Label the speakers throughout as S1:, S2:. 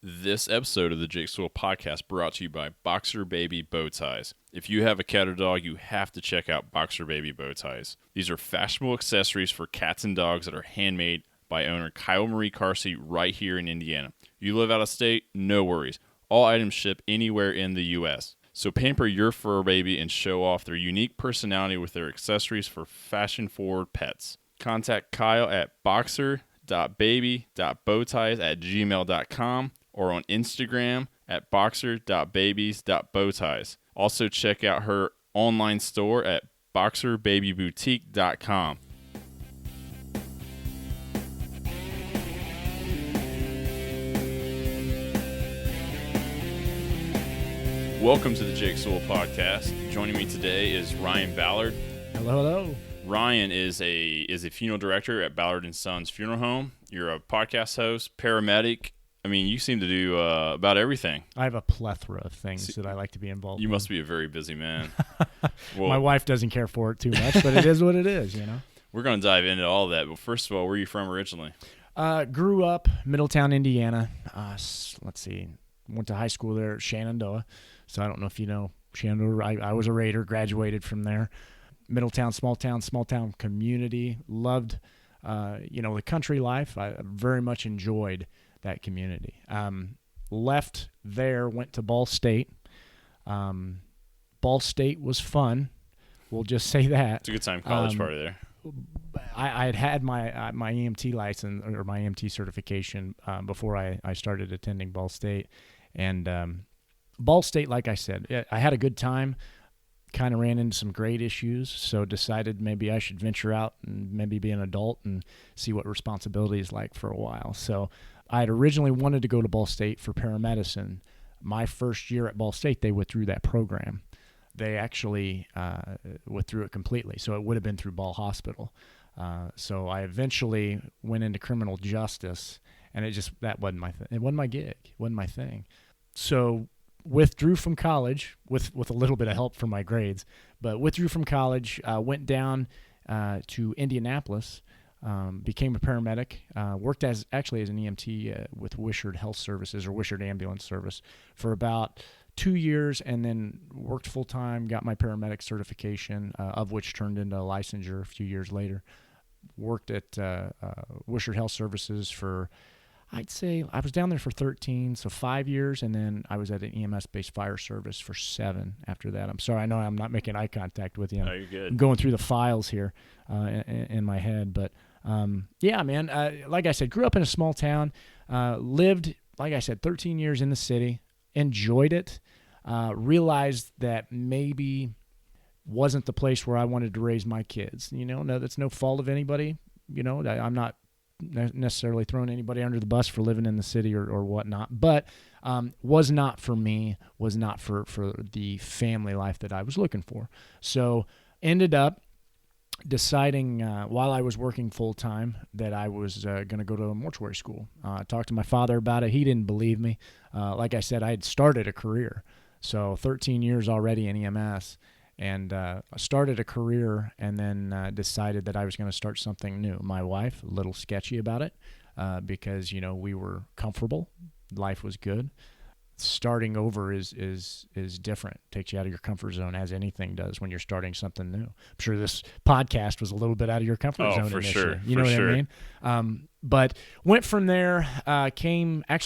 S1: This episode of the Jake Sewell Podcast brought to you by Boxer Baby Bow Ties. If you have a cat or dog, you have to check out Boxer Baby Bow Ties. These are fashionable accessories for cats and dogs that are handmade by owner Kyle Marie Carsey right here in Indiana. You live out of state? No worries. All items ship anywhere in the U.S. So pamper your fur baby and show off their unique personality with their accessories for fashion-forward pets. Contact Kyle at boxer.baby.bowties@gmail.com or on Instagram at boxer.babies.bowties. Also check out her online store at boxerbabyboutique.com. Welcome to the Jake Sewell Podcast. Joining me today is Ryan Ballard.
S2: Hello, hello.
S1: Ryan is a funeral director at Ballard & Sons Funeral Home. You're a podcast host, paramedic. I mean, you seem to do about everything.
S2: I have a plethora of things that I like to be involved in.
S1: You must be a very busy man.
S2: Well, my wife doesn't care for it too much, but it is what it is, you know.
S1: We're going to dive into all that, but first of all, where are you from originally?
S2: Grew up Middletown, Indiana. Let's see. Went to high school there at Shenandoah. So I don't know if you know Shenandoah. I was a Raider, graduated from there. Middletown, small town community. Loved, the country life. I very much enjoyed that community. Left there, went to Ball State. Ball State was fun. We'll just say that.
S1: It's a good time college party there.
S2: I had my EMT license or my EMT certification before I started attending Ball State. And Ball State, like I said, I had a good time. Kind of ran into some great issues, so decided maybe I should venture out and maybe be an adult and see what responsibility is like for a while. So I had originally wanted to go to Ball State for paramedicine. My first year at Ball State, they withdrew that program. They actually withdrew it completely, so it would have been through Ball Hospital. So I eventually went into criminal justice, and that wasn't my thing. It wasn't my gig. It wasn't my thing. So withdrew from college with a little bit of help from my grades, but withdrew from college, went down to Indianapolis, became a paramedic, worked as an EMT with Wishart Health Services or Wishart Ambulance Service for about 2 years, and then worked full-time, got my paramedic certification, of which turned into a licensure a few years later. Worked at Wishart Health Services for, I'd say, I was down there for 13, so 5 years, and then I was at an EMS-based fire service for 7 after that. I'm sorry, I know I'm not making eye contact with you.
S1: No, you're good.
S2: I'm going through the files here in my head, but yeah, man, like I said, grew up in a small town, lived, like I said, 13 years in the city, enjoyed it, realized that maybe wasn't the place where I wanted to raise my kids. No, that's no fault of anybody. I'm not necessarily throwing anybody under the bus for living in the city or whatnot, but was not for me, was not for the family life that I was looking for. So ended up deciding while I was working full-time that I was going to go to a mortuary school. Talked to my father about it. He didn't believe me. Like I said, I had started a career. So 13 years already in EMS. And I started a career and then decided that I was going to start something new. My wife, a little sketchy about it because, we were comfortable. Life was good. Starting over is different. Takes you out of your comfort zone, as anything does when you're starting something new. I'm sure this podcast was a little bit out of your comfort zone
S1: for
S2: initially.
S1: sure.
S2: You know
S1: for
S2: what
S1: sure.
S2: I mean? But went from there,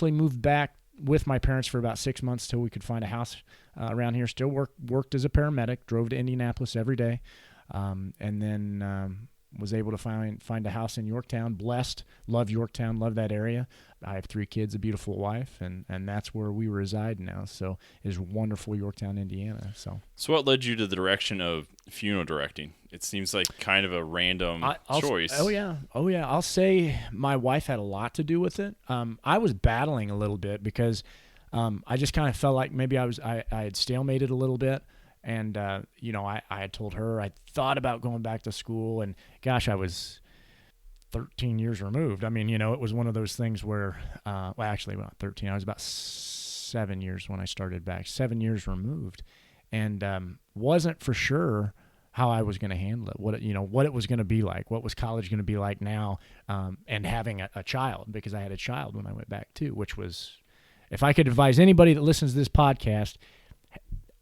S2: moved back with my parents for about 6 months till we could find a house around here. Still worked as a paramedic, drove to Indianapolis every day, and then was able to find a house in Yorktown. Blessed, love Yorktown, love that area. I have 3 kids, a beautiful wife, and that's where we reside now. So it's wonderful Yorktown, Indiana. So
S1: what led you to the direction of funeral directing? It seems like kind of a random choice.
S2: Oh yeah. I'll say my wife had a lot to do with it. I was battling a little bit because I just kind of felt like maybe I had stalemated a little bit. And, I had told her I thought about going back to school, and gosh, I was 13 years removed. I mean, it was one of those things where, actually not 13. I was about 7 years when I started back, 7 years removed, and wasn't for sure how I was going to handle it, what it was going to be like, what was college going to be like now, and having a child, because I had a child when I went back too, which was if I could advise anybody that listens to this podcast,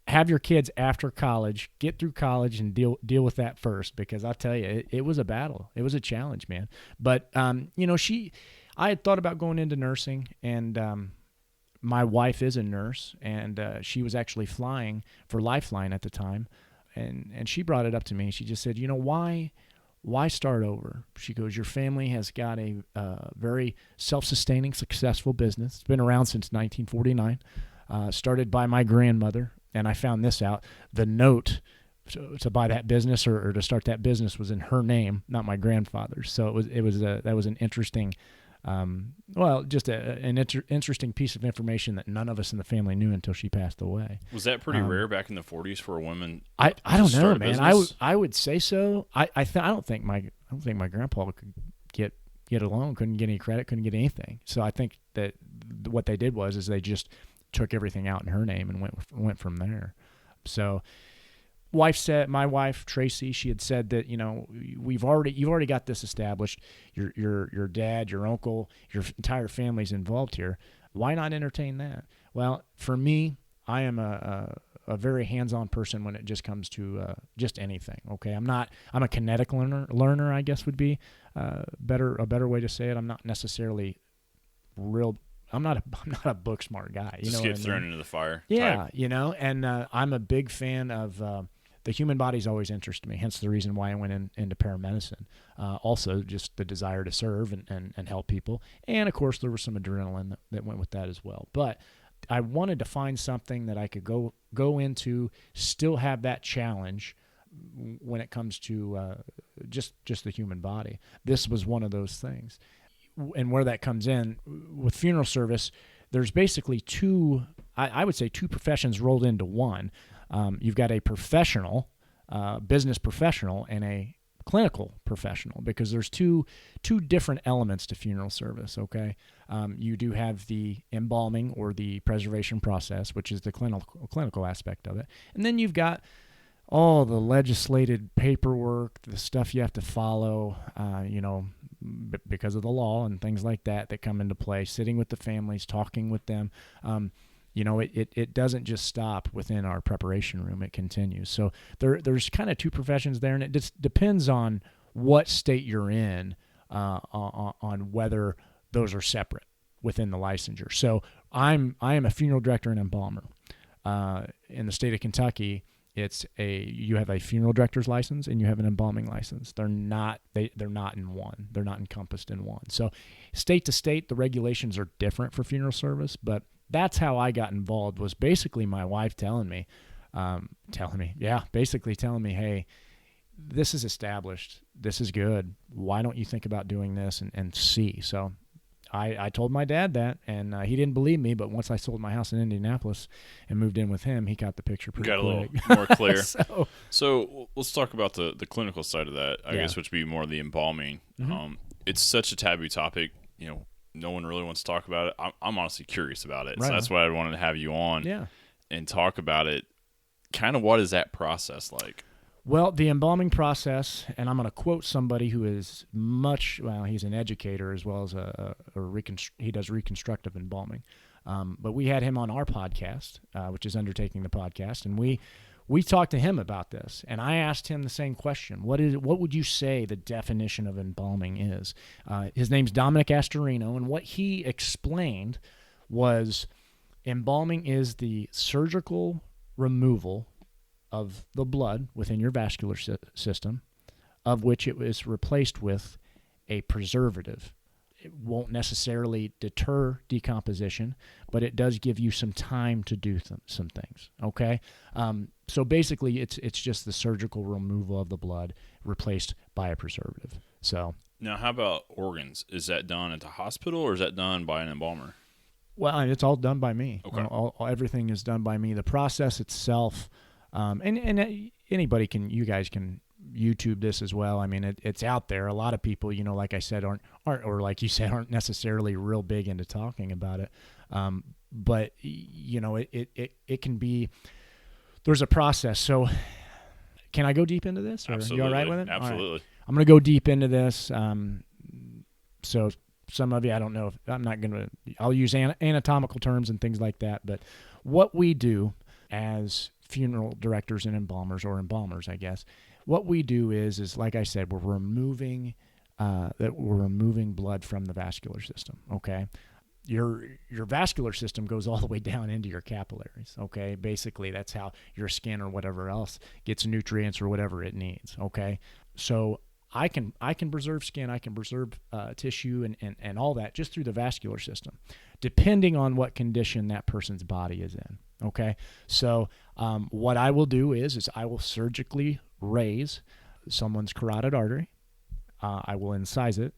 S2: have your kids after college, get through college and deal with that first, because I'll tell you, it was a battle. It was a challenge, man. But, I had thought about going into nursing, and my wife is a nurse, and she was actually flying for Lifeline at the time. And she brought it up to me. She just said, why start over? She goes, your family has got a very self-sustaining, successful business. It's been around since 1949, started by my grandmother. And I found this out. The note to buy that business or to start that business was in her name, not my grandfather's. So that was an interesting, just an interesting piece of information that none of us in the family knew until she passed away.
S1: Was that pretty rare back in the 40s for a woman?
S2: I don't know, man.
S1: I
S2: would say so. I don't think my grandpa could get a loan, couldn't get any credit, couldn't get anything. So I think that what they did is they just took everything out in her name and went from there. So my wife Tracy, she had said that, you've already got this established. Your dad, your uncle, your entire family's involved here. Why not entertain that? Well, for me, I am a very hands-on person when it just comes to just anything. Okay, I'm a kinetic learner, I guess would be a better way to say it. I'm not necessarily I'm not a book smart guy.
S1: Just get thrown into the fire.
S2: Yeah, type. And I'm a big fan of the human body's always interested me. Hence the reason why I went into paramedicine. Also, just the desire to serve and help people, and of course there was some adrenaline that went with that as well. But I wanted to find something that I could go into, still have that challenge when it comes to just the human body. This was one of those things. And where that comes in with funeral service, there's basically I would say two professions rolled into one. You've got a professional, business professional, and a clinical professional, because there's two different elements to funeral service. Okay, you do have the embalming or the preservation process, which is the clinical aspect of it, and then you've got all the legislated paperwork, the stuff you have to follow, because of the law and things like that come into play, sitting with the families, talking with them. It doesn't just stop within our preparation room. It continues. So there's kind of two professions there, and it just depends on what state you're in on whether those are separate within the licensure. So I am a funeral director and embalmer. In the state of Kentucky, you have a funeral director's license and you have an embalming license. They're not in one. They're not encompassed in one. So state to state, the regulations are different for funeral service, but that's how I got involved, was basically my wife telling me, hey, this is established. This is good. Why don't you think about doing this and see? So I told my dad that, and he didn't believe me, but once I sold my house in Indianapolis and moved in with him, he got the picture pretty quick.
S1: Got a little more clear.
S2: So
S1: let's talk about the clinical side of that, I guess, which would be more the embalming. Mm-hmm. It's such a taboo topic. No one really wants to talk about it. I'm honestly curious about it. Right. So that's why I wanted to have you on and talk about it. Kind of what is that process like?
S2: Well, the embalming process, and I'm going to quote somebody who is he's an educator as well as he does reconstructive embalming. But we had him on our podcast, which is Undertaking the Podcast, and we talked to him about this, and I asked him the same question. What would you say the definition of embalming is? His name's Dominic Astorino, and what he explained was embalming is the surgical removal of the blood within your vascular system, of which it was replaced with a preservative. It won't necessarily deter decomposition, but it does give you some time to do some things, okay? So basically, it's just the surgical removal of the blood replaced by a preservative. So
S1: now, how about organs? Is that done at the hospital, or is that done by an embalmer?
S2: Well, it's all done by me.
S1: Okay.
S2: Everything is done by me. The process itself... and anybody you guys can YouTube this as well. I mean, it's out there. A lot of people, like I said, aren't or like you said, aren't necessarily real big into talking about it. But it can be. There's a process. So, can I go deep into this? Or
S1: absolutely.
S2: Are you all right with it?
S1: Absolutely.
S2: Right. I'm going to go deep into this. So some of you, I don't know if I'm not going to, I'll use anatomical terms and things like that. But what we do as funeral directors and embalmers, or embalmers, I guess, what we do is like I said, we're removing blood from the vascular system. Okay. Your vascular system goes all the way down into your capillaries. Okay. Basically, that's how your skin or whatever else gets nutrients or whatever it needs. Okay. So I can preserve skin, I can preserve tissue and all that just through the vascular system, depending on what condition that person's body is in. Okay. So what I will do is I will surgically raise someone's carotid artery. I will incise it,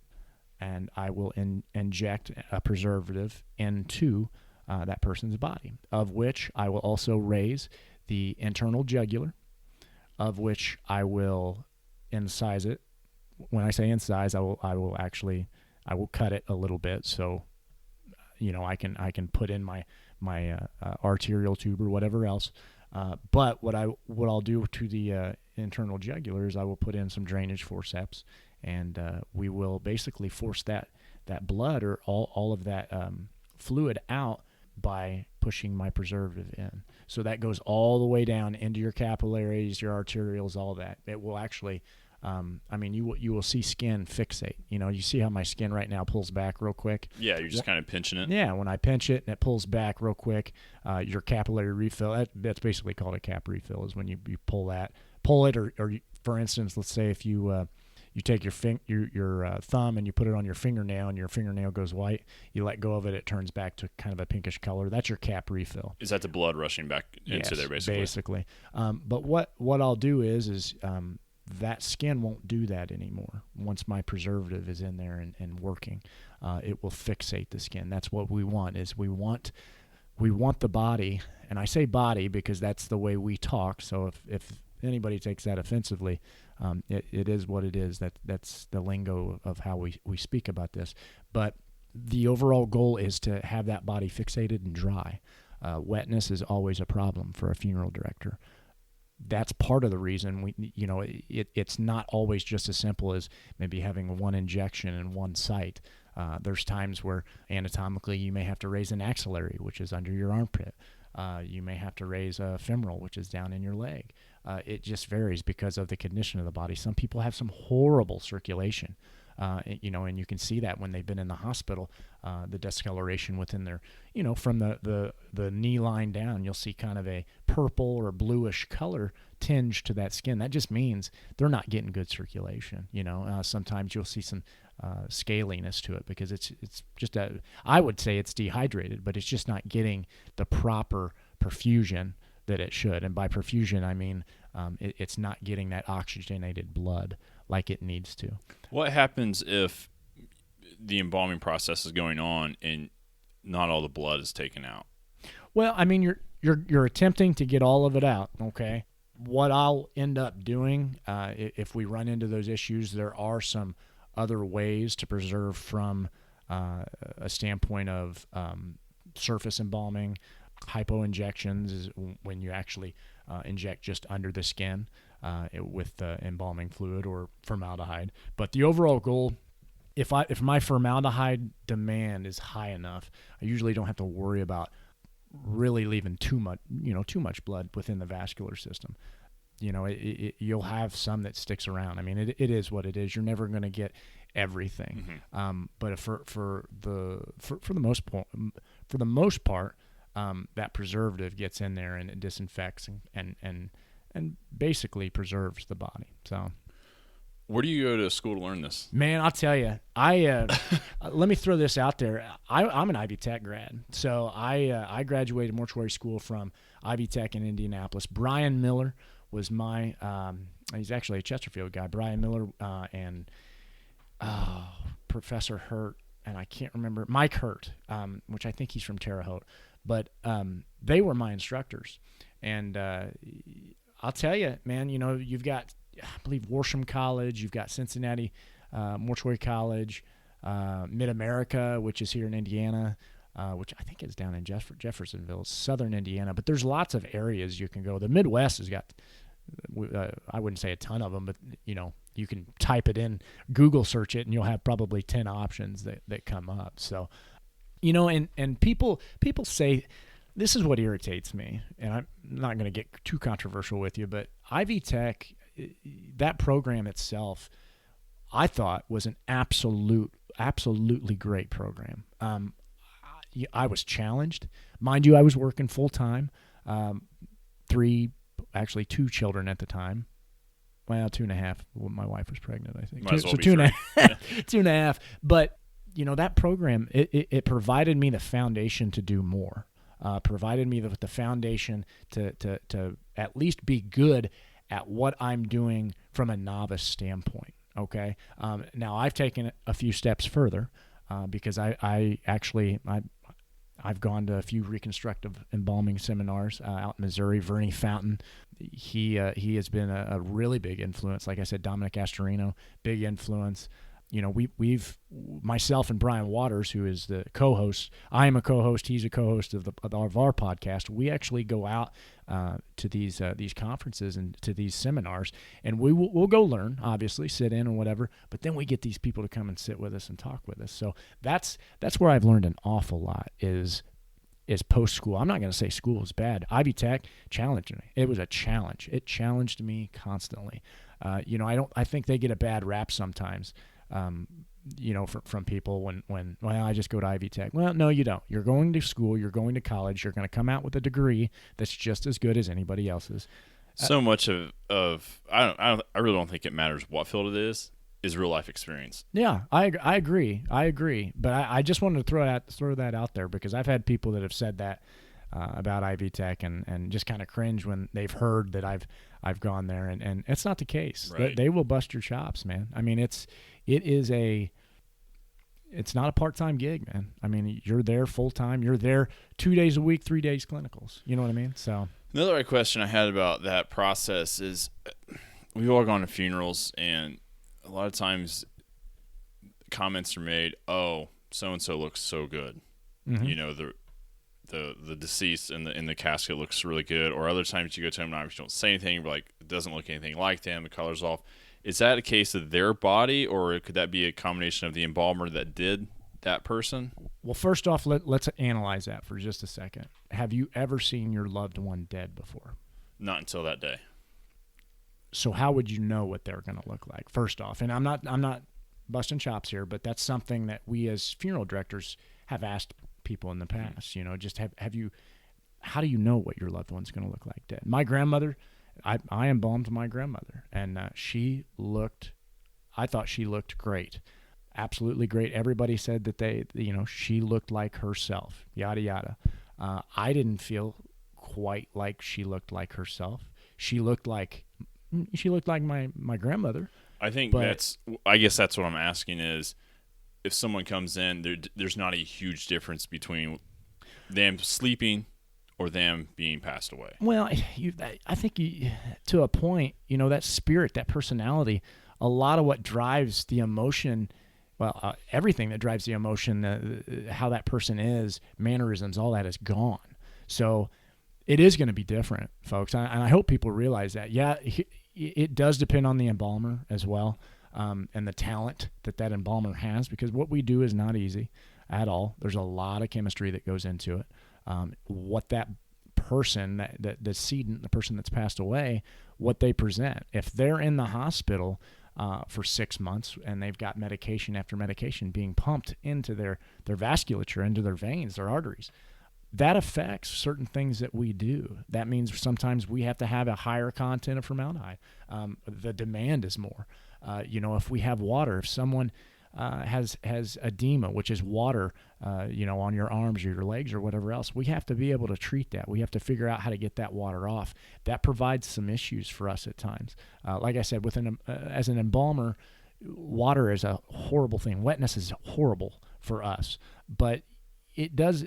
S2: and I will inject a preservative into that person's body, of which I will also raise the internal jugular, of which I will incise it. When I say incise, I will cut it a little bit, so I can put in my arterial tube or whatever else. But what I'll do to the internal jugular is I will put in some drainage forceps, and we will basically force that blood or all of that fluid out by pushing my preservative in. So that goes all the way down into your capillaries, your arterioles, all that. It will actually, you will see skin fixate. You see how my skin right now pulls back real quick?
S1: Yeah, you're just kind of pinching it.
S2: Yeah, when I pinch it and it pulls back real quick, your capillary refill, that's basically called a cap refill, is when you pull it, or for instance, let's say if you take your thumb and you put it on your fingernail and your fingernail goes white, you let go of it, it turns back to kind of a pinkish color. That's your cap refill.
S1: Is that the blood rushing back into there, basically?
S2: Basically. But what I'll do is that skin won't do that anymore. Once my preservative is in there and working, it will fixate the skin. That's what we want. We want the body, and I say body because that's the way we talk. So if anybody takes that offensively, it is what it is. That's the lingo of how we speak about this. But the overall goal is to have that body fixated and dry. Wetness is always a problem for a funeral director. That's part of the reason it's not always just as simple as maybe having one injection in one site. There's times where anatomically you may have to raise an axillary, which is under your armpit. You may have to raise a femoral, which is down in your leg. It just varies because of the condition of the body. Some people have some horrible circulation, and you can see that when they've been in the hospital, the discoloration within their, from the knee line down, you'll see kind of a purple or bluish color tinge to that skin. That just means they're not getting good circulation. Sometimes you'll see some scaliness to it because it's just I would say it's dehydrated, but it's just not getting the proper perfusion that it should. And by perfusion, I mean it's not getting that oxygenated blood like it needs to.
S1: What happens if the embalming process is going on and not all the blood is taken out?
S2: Well, I mean, you're attempting to get all of it out, okay? What I'll end up doing, if we run into those issues, there are some other ways to preserve from a standpoint of surface embalming. Hypoinjections is when you actually inject just under the skin with embalming fluid or formaldehyde. But the overall goal, if my formaldehyde demand is high enough, I usually don't have to worry about really leaving too much blood within the vascular system. You'll have some that sticks around. I mean, it is what it is. You're never going to get everything. Mm-hmm. But for the most part, that preservative gets in there and it disinfects and basically preserves the body. So,
S1: where do you go to school to learn this?
S2: Man, I'll tell you, let me throw this out there. I'm an Ivy Tech grad, so I graduated mortuary school from Ivy Tech in Indianapolis. Brian Miller was my he's actually a Chesterfield guy. Brian Miller and Professor Hurt, and I can't remember, Mike Hurt, which I think he's from Terre Haute. But they were my instructors. And I'll tell you, man, you've got, I believe, Worsham College. You've got Cincinnati Mortuary College, Mid-America, which is here in Indiana, which I think is down in Jeffersonville, southern Indiana. But there's lots of areas you can go. The Midwest has got, I wouldn't say a ton of them, but, you can type it in, Google search it, and you'll have probably 10 options that come up. So, and people say, this is what irritates me, and I'm not going to get too controversial with you, but Ivy Tech, that program itself, I thought was an absolutely great program. I was challenged. Mind you, I was working full time, 2 children at the time. Well, 2.5. Well, my wife was pregnant, I think.
S1: Might as well be
S2: 2.5. 2.5. But, that program, it provided me the foundation to do more. Provided me with the foundation to at least be good at what I'm doing from a novice standpoint. Okay. Now I've taken a few steps further because I've gone to a few reconstructive embalming seminars out in Missouri. Vernie Fountain, he has been a really big influence. Like I said, Dominic Astorino, big influence. We've myself and Brian Waters, who is the co-host. I am a co-host. He's a co-host of our podcast. We actually go out to these conferences and to these seminars, and we'll go learn, obviously, sit in and whatever. But then we get these people to come and sit with us and talk with us. So that's where I've learned an awful lot is post school. I'm not going to say school is bad. Ivy Tech challenged me. It was a challenge. It challenged me constantly. I think they get a bad rap sometimes. From people when I just go to Ivy Tech. Well, no, you don't. You're going to school. You're going to college. You're going to come out with a degree that's just as good as anybody else's.
S1: So much of I really don't think it matters what field it is real life experience.
S2: Yeah, I agree. But I just wanted to throw that out there because I've had people that have said that about Ivy Tech and just kind of cringe when they've heard that I've gone there, and it's not the case.
S1: Right.
S2: They will bust your chops, man. I mean, it's not a part-time gig, man. I mean, you're there full-time. You're there 2 days a week, 3 days clinicals. You know what I mean? So
S1: another question I had about that process is we've all gone to funerals, and a lot of times comments are made, oh, so-and-so looks so good.
S2: Mm-hmm.
S1: The deceased in the casket looks really good. Or other times you go to them and you don't say anything, but like it doesn't look anything like them. The color's off. Is that a case of their body, or could that be a combination of the embalmer that did that person?
S2: Well, first off, let's analyze that for just a second. Have you ever seen your loved one dead before?
S1: Not until that day.
S2: So how would you know what they're going to look like? First off, and I'm not busting chops here, but that's something that we as funeral directors have asked people in the past. Just how do you know what your loved one's going to look like dead? My grandmother, I embalmed my grandmother, and I thought she looked great. Absolutely great. Everybody said that she looked like herself, yada, yada. I didn't feel quite like she looked like herself. She looked like my grandmother.
S1: I guess that's what I'm asking is, if someone comes in, there's not a huge difference between them sleeping or them being passed away.
S2: Well, I think to a point, that spirit, that personality, a lot of what drives the emotion, everything that drives the emotion, how that person is, mannerisms, all that is gone. So it is going to be different, folks. And I hope people realize that. Yeah, it does depend on the embalmer as well. And the talent that embalmer has, because what we do is not easy at all. There's a lot of chemistry that goes into it. What that person, the decedent, the person that's passed away, what they present. If they're in the hospital for 6 months and they've got medication after medication being pumped into their vasculature, into their veins, their arteries, that affects certain things that we do. That means sometimes we have to have a higher content of formaldehyde. The demand is more. If we have water, if someone has edema, which is water, on your arms or your legs or whatever else, we have to be able to treat that. We have to figure out how to get that water off. That provides some issues for us at times. Like I said, as an embalmer, water is a horrible thing. Wetness is horrible for us, but it does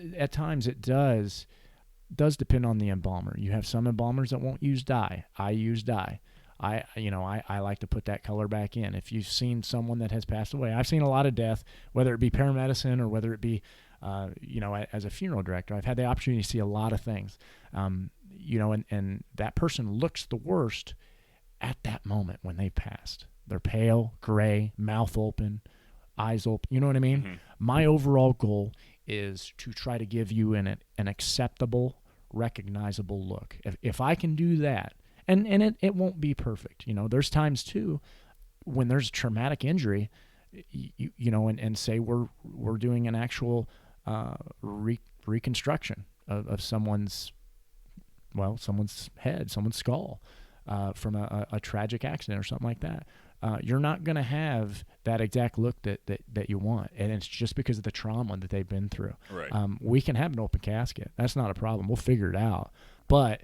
S2: depend on the embalmer. You have some embalmers that won't use dye. I use dye. I like to put that color back in. If you've seen someone that has passed away, I've seen a lot of death, whether it be paramedicine or whether it be, as a funeral director, I've had the opportunity to see a lot of things, and that person looks the worst at that moment when they've passed. They're pale, gray, mouth open, eyes open. You know what I mean?
S1: Mm-hmm.
S2: My overall goal is to try to give you an acceptable, recognizable look. If I can do that, and it won't be perfect. There's times too when there's a traumatic injury, and say we're doing an actual reconstruction of someone's head, someone's skull from a tragic accident or something like that. You're not going to have that exact look that you want, and it's just because of the trauma that they've been through.
S1: Right.
S2: We can have an open casket. That's not a problem. We'll figure it out. But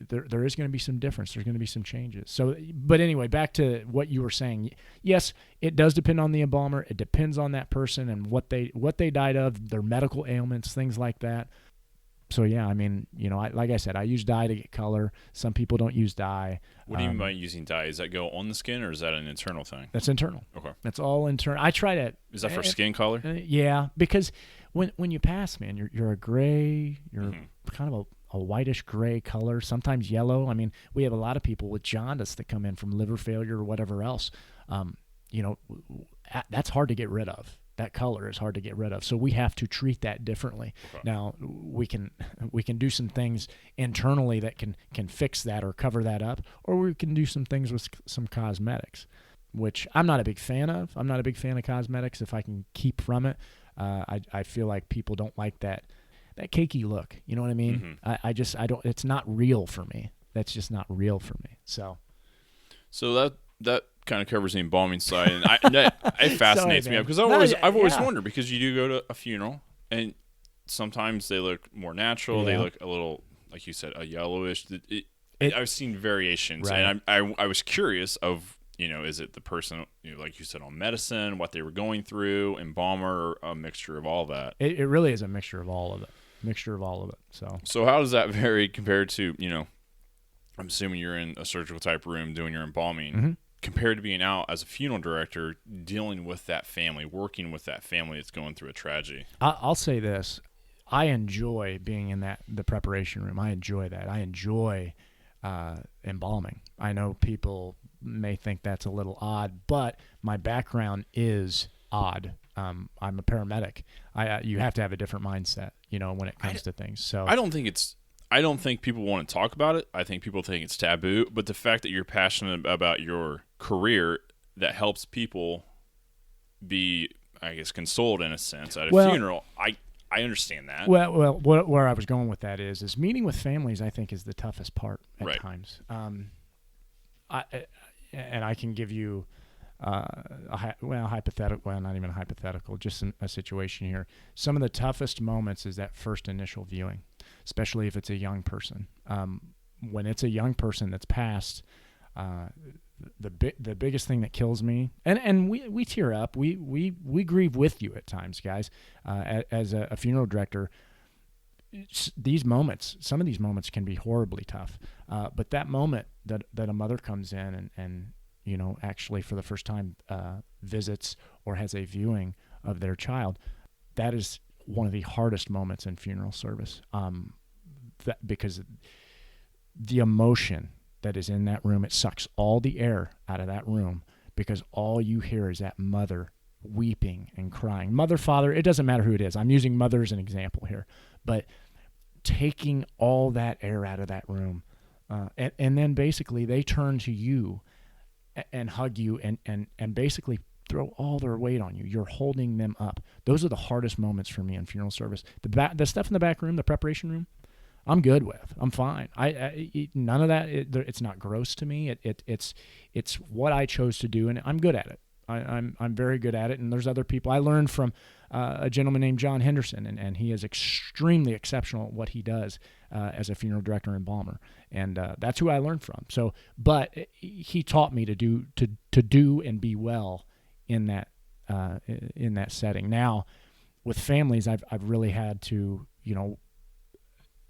S2: there is going to be some difference. There's going to be some changes. So, but anyway, back to what you were saying. Yes, it does depend on the embalmer. It depends on that person and what they died of, their medical ailments, things like that. So yeah, I mean, like I said, I use dye to get color. Some people don't use dye.
S1: What do you mean by using dye? Does that go on the skin, or is that an internal thing?
S2: That's internal.
S1: Okay.
S2: That's all internal. I try to.
S1: Is that for skin color?
S2: Yeah, because when you pass, man, you're a gray. You're kind of a whitish gray color. Sometimes yellow. I mean, we have a lot of people with jaundice that come in from liver failure or whatever else. That's hard to get rid of. That color is hard to get rid of. So we have to treat that differently. Okay. Now we can do some things internally that can fix that or cover that up, or we can do some things with some cosmetics, which I'm not a big fan of. I'm not a big fan of cosmetics if I can keep from it. I feel like people don't like that cakey look. You know what I mean? Mm-hmm. I don't. It's not real for me. That's just not real for me. So
S1: that kind of covers the embalming side, and it fascinates me because I've always wondered, because you do go to a funeral and sometimes they look more natural. They look a little, like you said, a yellowish. I've seen variations, right. And I was curious of, is it the person, like you said, on medicine, what they were going through, embalmer, or a mixture of all that?
S2: It really is a mixture of all of it.
S1: So how does that vary compared to, I'm assuming you're in a surgical type room doing your embalming, mm-hmm. compared to being out as a funeral director, dealing with that family, working with that family that's going through a tragedy?
S2: I'll say this. I enjoy being in the preparation room. I enjoy that. I enjoy embalming. I know people may think that's a little odd, but my background is odd. I'm a paramedic. You have to have a different mindset, when it comes to things. So I don't think people want to talk about it. I think people think it's taboo. But the fact that you're passionate about your career, that helps people be, I guess, consoled in a sense at a funeral, I understand that. Well, where I was going with that is meeting with families, I think, is the toughest part at times. And I can give you hypothetical. Well, not even hypothetical, just a situation here. Some of the toughest moments is that first initial viewing, especially if it's a young person. When it's a young person that's passed, the biggest thing that kills me, and we tear up, we grieve with you at times, guys. As a funeral director, some of these moments can be horribly tough. But that moment that a mother comes in and actually for the first time visits or has a viewing of their child, that is one of the hardest moments in funeral service. Because the emotion that is in that room, it sucks all the air out of that room, because all you hear is that mother weeping and crying. Mother, father, it doesn't matter who it is. I'm using mother as an example here. But taking all that air out of that room, and then basically they turn to you and hug you and basically throw all their weight on you. You're holding them up. Those are the hardest moments for me in funeral service. The stuff in the back room, the preparation room, I'm good with. I'm fine. I none of that. It's not gross to me. It's what I chose to do, and I'm good at it. I'm very good at it. And there's other people. I learned from a gentleman named John Henderson, and he is extremely exceptional at what he does as a funeral director and embalmer, and that's who I learned from. So, but he taught me to do and be well in that setting. Now, with families, I've really had to,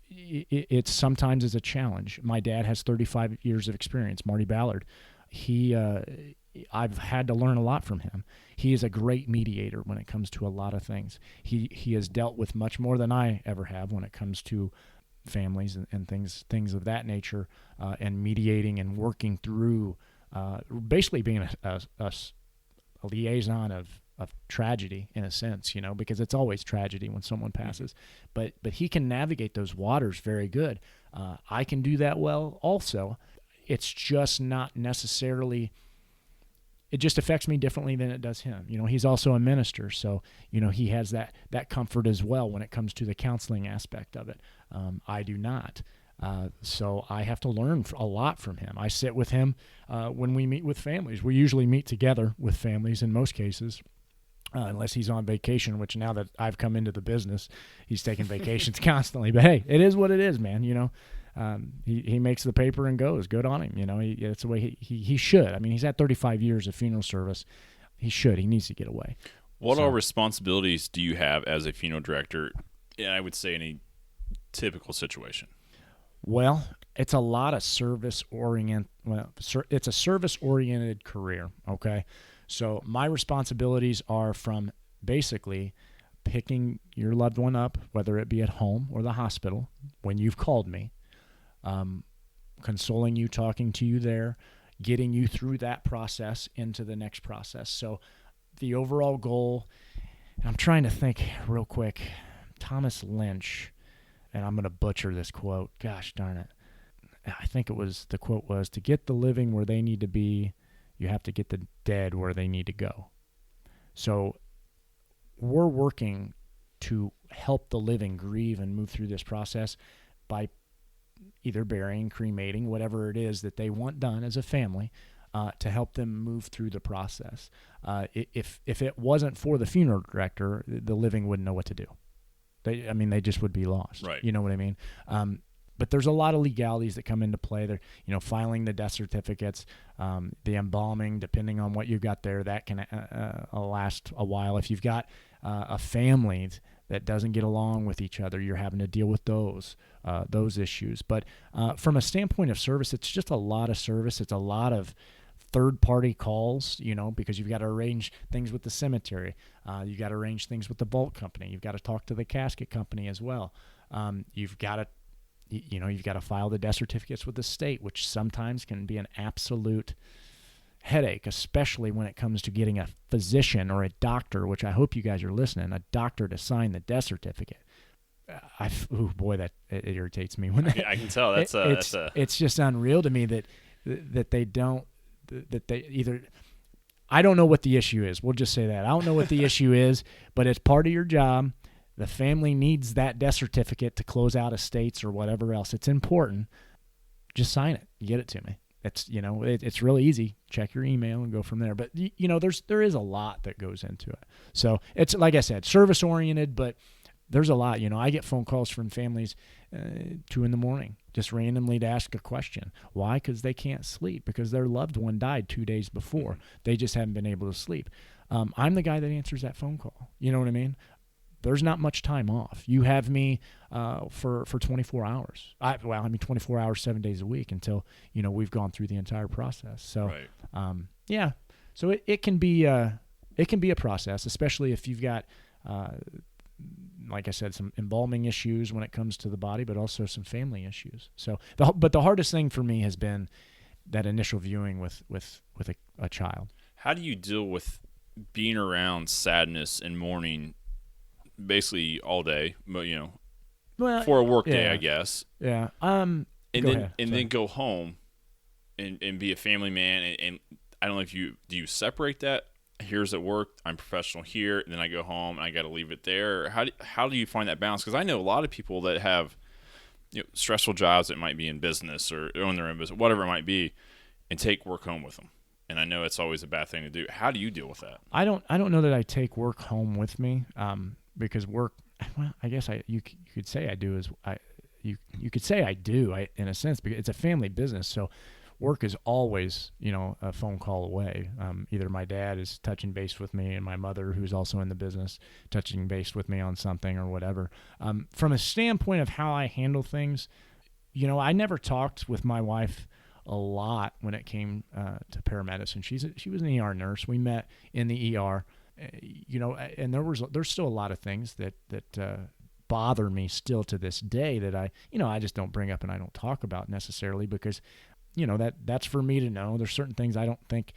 S2: it's sometimes is a challenge. My dad has 35 years of experience, Marty Ballard. I've had to learn a lot from him. He is a great mediator when it comes to a lot of things. He has dealt with much more than I ever have when it comes to families and things of that nature, and mediating and working through basically being a liaison of tragedy in a sense, because it's always tragedy when someone passes. But he can navigate those waters very good. I can do that well also. It's just not necessarily, it just affects me differently than it does him. He's also a minister, so, he has that comfort as well when it comes to the counseling aspect of it. I do not. So I have to learn a lot from him. I sit with him when we meet with families. We usually meet together with families in most cases, unless he's on vacation, which now that I've come into the business, he's taking vacations constantly. But hey, it is what it is, man. He makes the paper and goes. Good on him. It's the way he should. I mean, he's had 35 years of funeral service. He should. He needs to get away.
S1: What all responsibilities do you have as a funeral director? Yeah, I would say in a typical situation.
S2: Well, it's a lot of service-oriented. Well, it's a service-oriented career, okay? So my responsibilities are from basically picking your loved one up, whether it be at home or the hospital, when you've called me, consoling you, talking to you there, getting you through that process into the next process. So the overall goal, I'm trying to think real quick, Thomas Lynch, and I'm going to butcher this quote. Gosh darn it. I think the quote was, to get the living where they need to be, you have to get the dead where they need to go. So we're working to help the living grieve and move through this process by either burying, cremating, whatever it is that they want done as a family, to help them move through the process. If it wasn't for the funeral director, the living wouldn't know what to do. They just would be lost.
S1: Right.
S2: You know what I mean? But there's a lot of legalities that come into play there. Filing the death certificates, the embalming, depending on what you've got there, that can last a while. If you've got a family that doesn't get along with each other, you're having to deal with those issues. But from a standpoint of service, it's just a lot of service. It's a lot of third-party calls, because you've got to arrange things with the cemetery. You've got to arrange things with the vault company. You've got to talk to the casket company as well. You've got to file the death certificates with the state, which sometimes can be an absolute headache, especially when it comes to getting a physician or a doctor, which I hope you guys are listening, a doctor to sign the death certificate. That it irritates me when
S1: I can tell
S2: it's just unreal to me that they don't. That they either, I don't know what the issue is. We'll just say that. I don't know what the issue is, but it's part of your job. The family needs that death certificate to close out estates or whatever else. It's important. Just sign it. Get it to me. It's, it's really easy. Check your email and go from there. But, there is a lot that goes into it. So it's, like I said, service oriented, but there's a lot. I get phone calls from families 2 a.m, just randomly to ask a question. Why? Because they can't sleep, because their loved one died 2 days before. They just haven't been able to sleep. I'm the guy that answers that phone call. You know what I mean? There's not much time off. You have me for 24 hours. 24 hours, 7 days a week until, we've gone through the entire process. So,
S1: right.
S2: So it can be a process, especially if you've got, like I said, some embalming issues when it comes to the body, but also some family issues. So, but the hardest thing for me has been that initial viewing with a child.
S1: How do you deal with being around sadness and mourning basically all day, for a work day, I guess?
S2: Yeah.
S1: Then go home and be a family man. And I don't know if do you separate that? Here's at work, I'm professional here, and then I go home and I got to leave it there. How do you find that balance? Because I know a lot of people that have stressful jobs that might be in business or own their own business, whatever it might be, and take work home with them. And I know it's always a bad thing to do. How do you deal with that?
S2: I don't know that I take work home with me, because work. Well, I guess you could say I do you could say I do in a sense, because it's a family business. So work is always, a phone call away. Either my dad is touching base with me, and my mother, who's also in the business, touching base with me on something or whatever. From a standpoint of how I handle things, I never talked with my wife a lot when it came to paramedicine. She was an ER nurse. We met in the ER, and there's still a lot of things that bother me still to this day that I just don't bring up and I don't talk about necessarily, because that's for me to know. There's certain things I don't think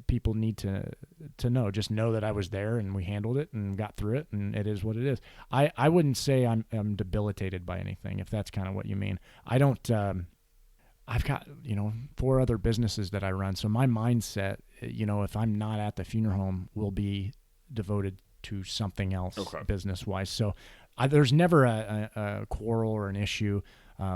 S2: people need to know. Just know that I was there and we handled it and got through it, and it is what it is. I wouldn't say I'm debilitated by anything, if that's kind of what you mean. I don't. I've got 4 other businesses that I run, so my mindset, if I'm not at the funeral home, will be devoted to something else business wise. So there's never a quarrel or an issue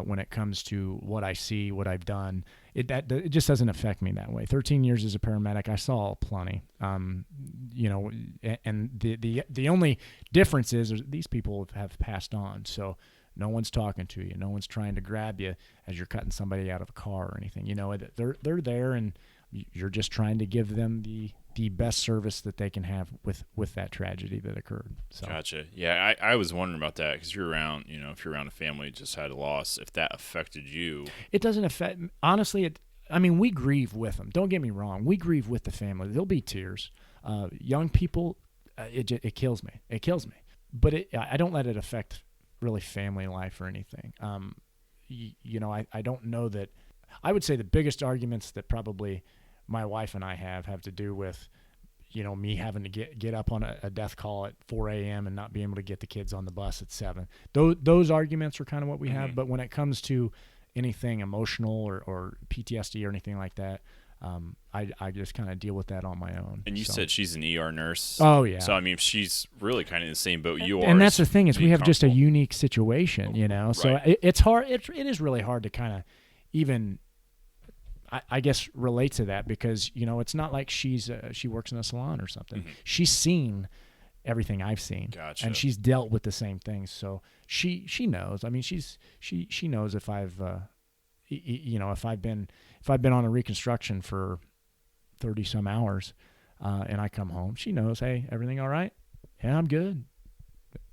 S2: when it comes to what I see, what I've done. It just doesn't affect me that way. 13 years as a paramedic, I saw plenty. And the only difference is these people have passed on. So no one's talking to you. No one's trying to grab you as you're cutting somebody out of a car or anything. They're there, and you're just trying to give them the best service that they can have with that tragedy that occurred. So.
S1: Gotcha. Yeah, I was wondering about that because you're around, if you're around a family that just had a loss, if that affected you.
S2: It doesn't affect, honestly, we grieve with them. Don't get me wrong. We grieve with the family. There'll be tears. Young people, it kills me. It kills me. But I don't let it affect really family life or anything. I don't know that. I would say the biggest arguments that probably my wife and I have to do with, me having to get up on a death call at 4 a.m. and not being able to get the kids on the bus at 7. Those arguments are kind of what we have. But when it comes to anything emotional or PTSD or anything like that, I just kind of deal with that on my own.
S1: And you said she's an ER nurse.
S2: Oh, yeah.
S1: So, she's really kind of in the same boat you are.
S2: And that's the thing is we have just a unique situation, So
S1: Right.
S2: it's hard. It is really hard to kind of even, I guess, relate to that because, it's not like she works in a salon or something.
S1: Mm-hmm.
S2: She's seen everything I've seen.
S1: Gotcha.
S2: And she's dealt with the same things. So she knows. She knows if I've if I've been on a reconstruction for 30 some hours, and I come home, she knows, hey, everything all right? Yeah, I'm good.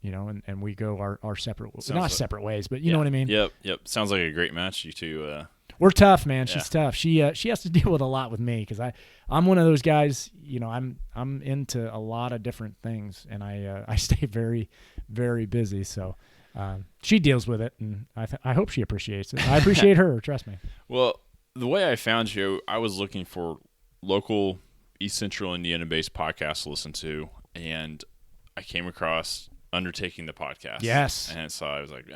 S2: And we go our separate, separate ways, but you know what I mean?
S1: Yep. Sounds like a great match, you two.
S2: We're tough, man. She's tough. She has to deal with a lot with me because I'm one of those guys. I'm into a lot of different things, and I stay very, very busy. So she deals with it, and I hope she appreciates it. I appreciate her. Trust me.
S1: Well, the way I found you, I was looking for local East Central Indiana-based podcasts to listen to, and I came across Undertaking the Podcast.
S2: Yes.
S1: And so I was like,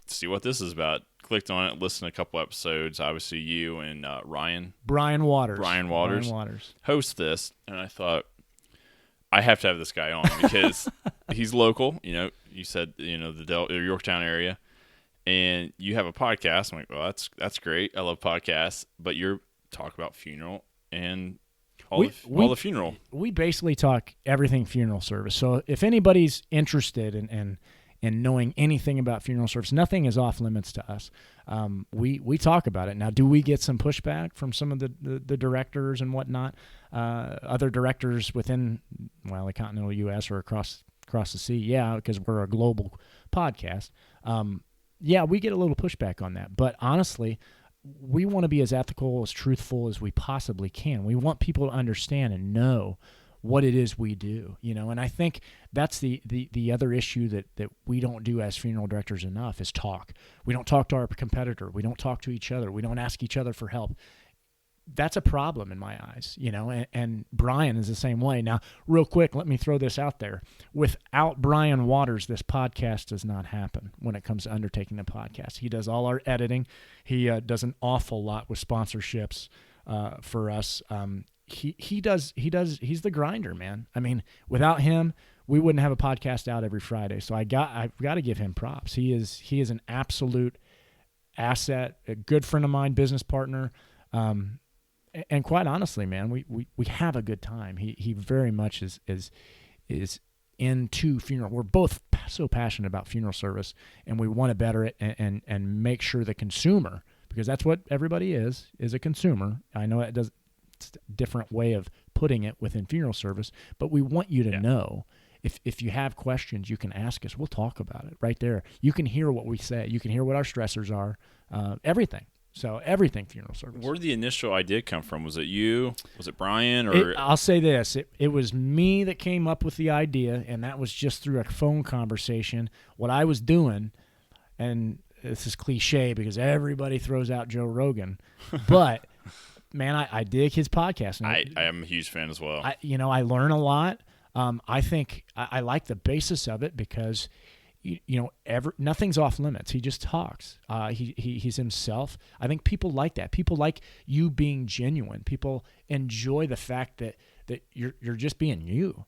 S1: see what this is about. Clicked on it, listened to a couple episodes. Obviously, you and
S2: Brian Waters
S1: host this, and I thought I have to have this guy on because he's local. You said the Yorktown area, and you have a podcast. I'm like, well, that's great. I love podcasts, but you're talk about funeral and all the funeral. We
S2: basically talk everything funeral service. So if anybody's interested in knowing anything about funeral service, nothing is off limits to us. We talk about it. Now, do we get some pushback from some of the directors and whatnot? Other directors within, the continental U.S. or across the sea? Yeah, because we're a global podcast. We get a little pushback on that. But honestly, we want to be as ethical, as truthful as we possibly can. We want people to understand and know what it is we do, and I think that's the other issue that we don't do as funeral directors enough is talk. We don't talk to our competitor. We don't talk to each other. We don't ask each other for help. That's a problem in my eyes, and Brian is the same way. Now, real quick, let me throw this out there. Without Brian Waters, this podcast does not happen when it comes to Undertaking the Podcast. He does all our editing. He does an awful lot with sponsorships for us. He's the grinder, man. Without him, we wouldn't have a podcast out every Friday. So I've got to give him props. He is an absolute asset, a good friend of mine, business partner. And quite honestly, man, we have a good time. He very much is into funeral. We're both so passionate about funeral service, and we want to better it and make sure the consumer, because that's what everybody is a consumer. I know it does. It's a different way of putting it within funeral service, but we want you to know if you have questions, you can ask us. We'll talk about it right there. You can hear what we say. You can hear what our stressors are, everything. So everything funeral service.
S1: Where did the initial idea come from? Was it you? Was it Brian? Or
S2: I'll say this. It was me that came up with the idea, and that was just through a phone conversation, what I was doing. And this is cliche because everybody throws out Joe Rogan, but man, I dig his podcast. And
S1: I am a huge fan as well.
S2: I learn a lot. I think I like the basis of it because nothing's off limits. He just talks. He's himself. I think people like that. People like you being genuine. People enjoy the fact that you're just being you.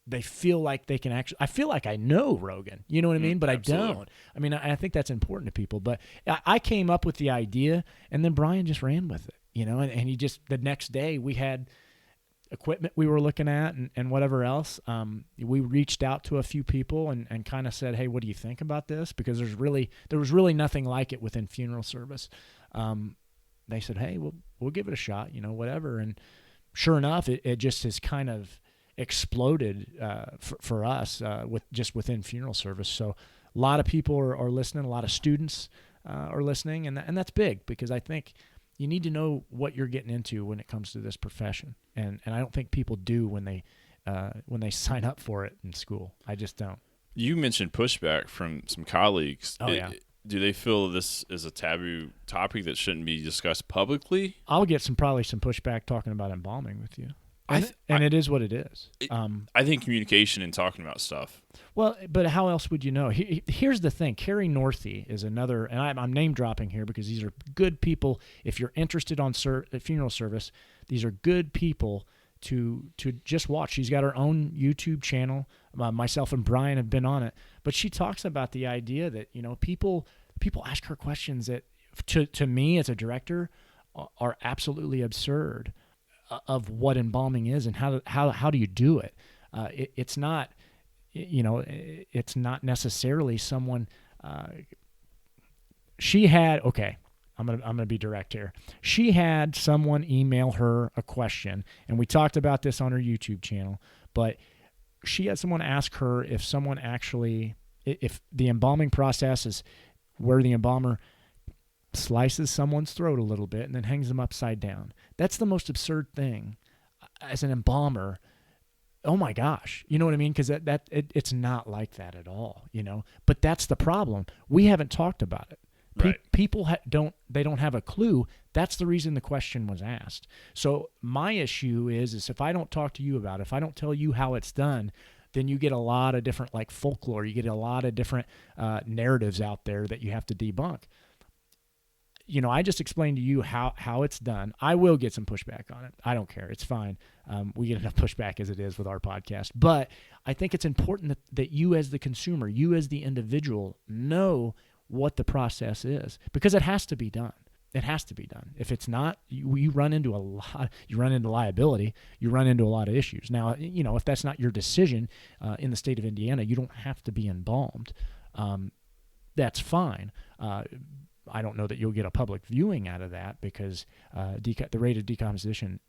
S2: They feel like they can actually. I feel like I know Rogan. You know what I mean? But
S1: absolutely.
S2: I don't. I mean, I think that's important to people. But I came up with the idea, and then Brian just ran with it. And he just the next day we had equipment we were looking at and whatever else. We reached out to a few people and kind of said, hey, what do you think about this? Because there was really nothing like it within funeral service. They said, hey, we'll give it a shot, whatever. And sure enough, it just has kind of exploded for us within funeral service. So a lot of people are listening. A lot of students are listening, and that's big because I think you need to know what you're getting into when it comes to this profession, and I don't think people do when they sign up for it in school. I just don't.
S1: You mentioned pushback from some colleagues.
S2: Oh, yeah.
S1: Do they feel this is a taboo topic that shouldn't be discussed publicly?
S2: I'll get probably some pushback talking about embalming with you. And it is what it is.
S1: I think communication and talking about stuff.
S2: Well, but how else would you know? Here's the thing. Carrie Northey is another, and I'm name dropping here because these are good people. If you're interested on funeral service, these are good people to just watch. She's got her own YouTube channel. Myself and Brian have been on it. But she talks about the idea that, people ask her questions that, to me as a director, are absolutely absurd. Of what embalming is and how do you do it? It's not, it's not necessarily someone. She had I'm gonna be direct here. She had someone email her a question, and we talked about this on her YouTube channel. But she had someone ask her if the embalming process is where the embalmer slices someone's throat a little bit and then hangs them upside down. That's the most absurd thing as an embalmer. Oh my gosh. You know what I mean? Because it's not like that at all, But that's the problem. We haven't talked about it.
S1: Right.
S2: People don't have a clue. That's the reason the question was asked. So my issue is if I don't talk to you about it, if I don't tell you how it's done, then you get a lot of different folklore. You get a lot of different narratives out there that you have to debunk. I just explained to you how it's done. I will get some pushback on it. I don't care. It's fine. We get enough pushback as it is with our podcast. But I think it's important that you as the consumer, you as the individual, know what the process is because it has to be done. It has to be done. If it's not, you run into liability. You run into a lot of issues. Now, if that's not your decision in the state of Indiana, you don't have to be embalmed. That's fine. I don't know that you'll get a public viewing out of that because the rate of decomposition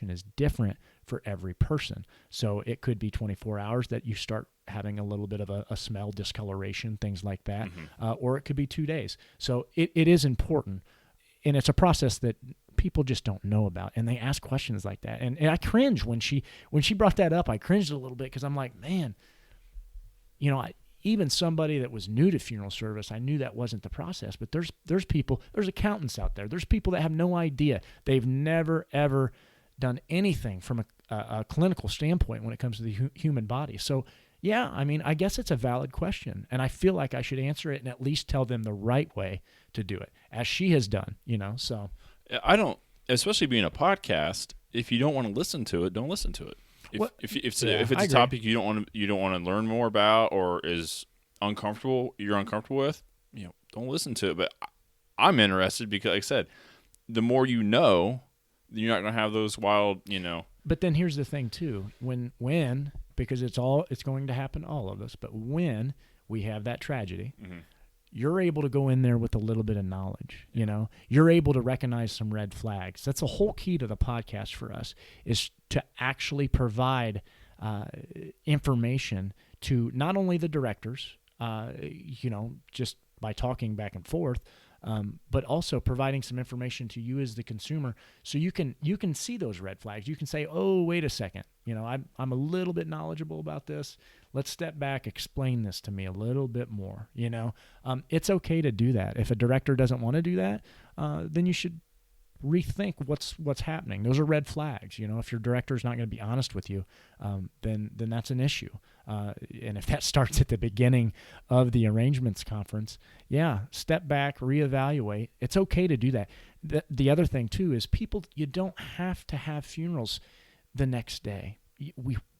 S2: is different for every person. So it could be 24 hours that you start having a little bit of a smell, discoloration, things like that, or it could be 2 days. So it is important, and it's a process that people just don't know about, and they ask questions like that. And I cringe when she brought that up. I cringed a little bit because I'm like, man, even somebody that was new to funeral service, I knew that wasn't the process. But there's people, there's accountants out there. There's people that have no idea. They've never, ever done anything from a clinical standpoint when it comes to the human body. So, yeah, I mean, I guess it's a valid question. And I feel like I should answer it and at least tell them the right way to do it, as she has done, so.
S1: I don't, especially being a podcast, if you don't want to listen to it, don't listen to it. If it's a topic you don't want to learn more about or is you're uncomfortable with, don't listen to it. But I'm interested because, like I said, the more you know, you're not going to have those wild,
S2: But then here's the thing too: when because it's going to happen to all of us. But when we have that tragedy, you're able to go in there with a little bit of knowledge. You're able to recognize some red flags. That's the whole key to the podcast for us, is to actually provide information to not only the directors, just by talking back and forth, but also providing some information to you as the consumer, so you can see those red flags. You can say, oh, wait a second, I'm a little bit knowledgeable about this. let's step back, explain this to me a little bit more. It's okay to do that. If a director doesn't want to do that, then you should rethink what's happening. Those are red flags. If your director is not going to be honest with you, then that's an issue. And if that starts at the beginning of the arrangements conference, step back, reevaluate. It's okay to do that. The other thing too is you don't have to have funerals the next day.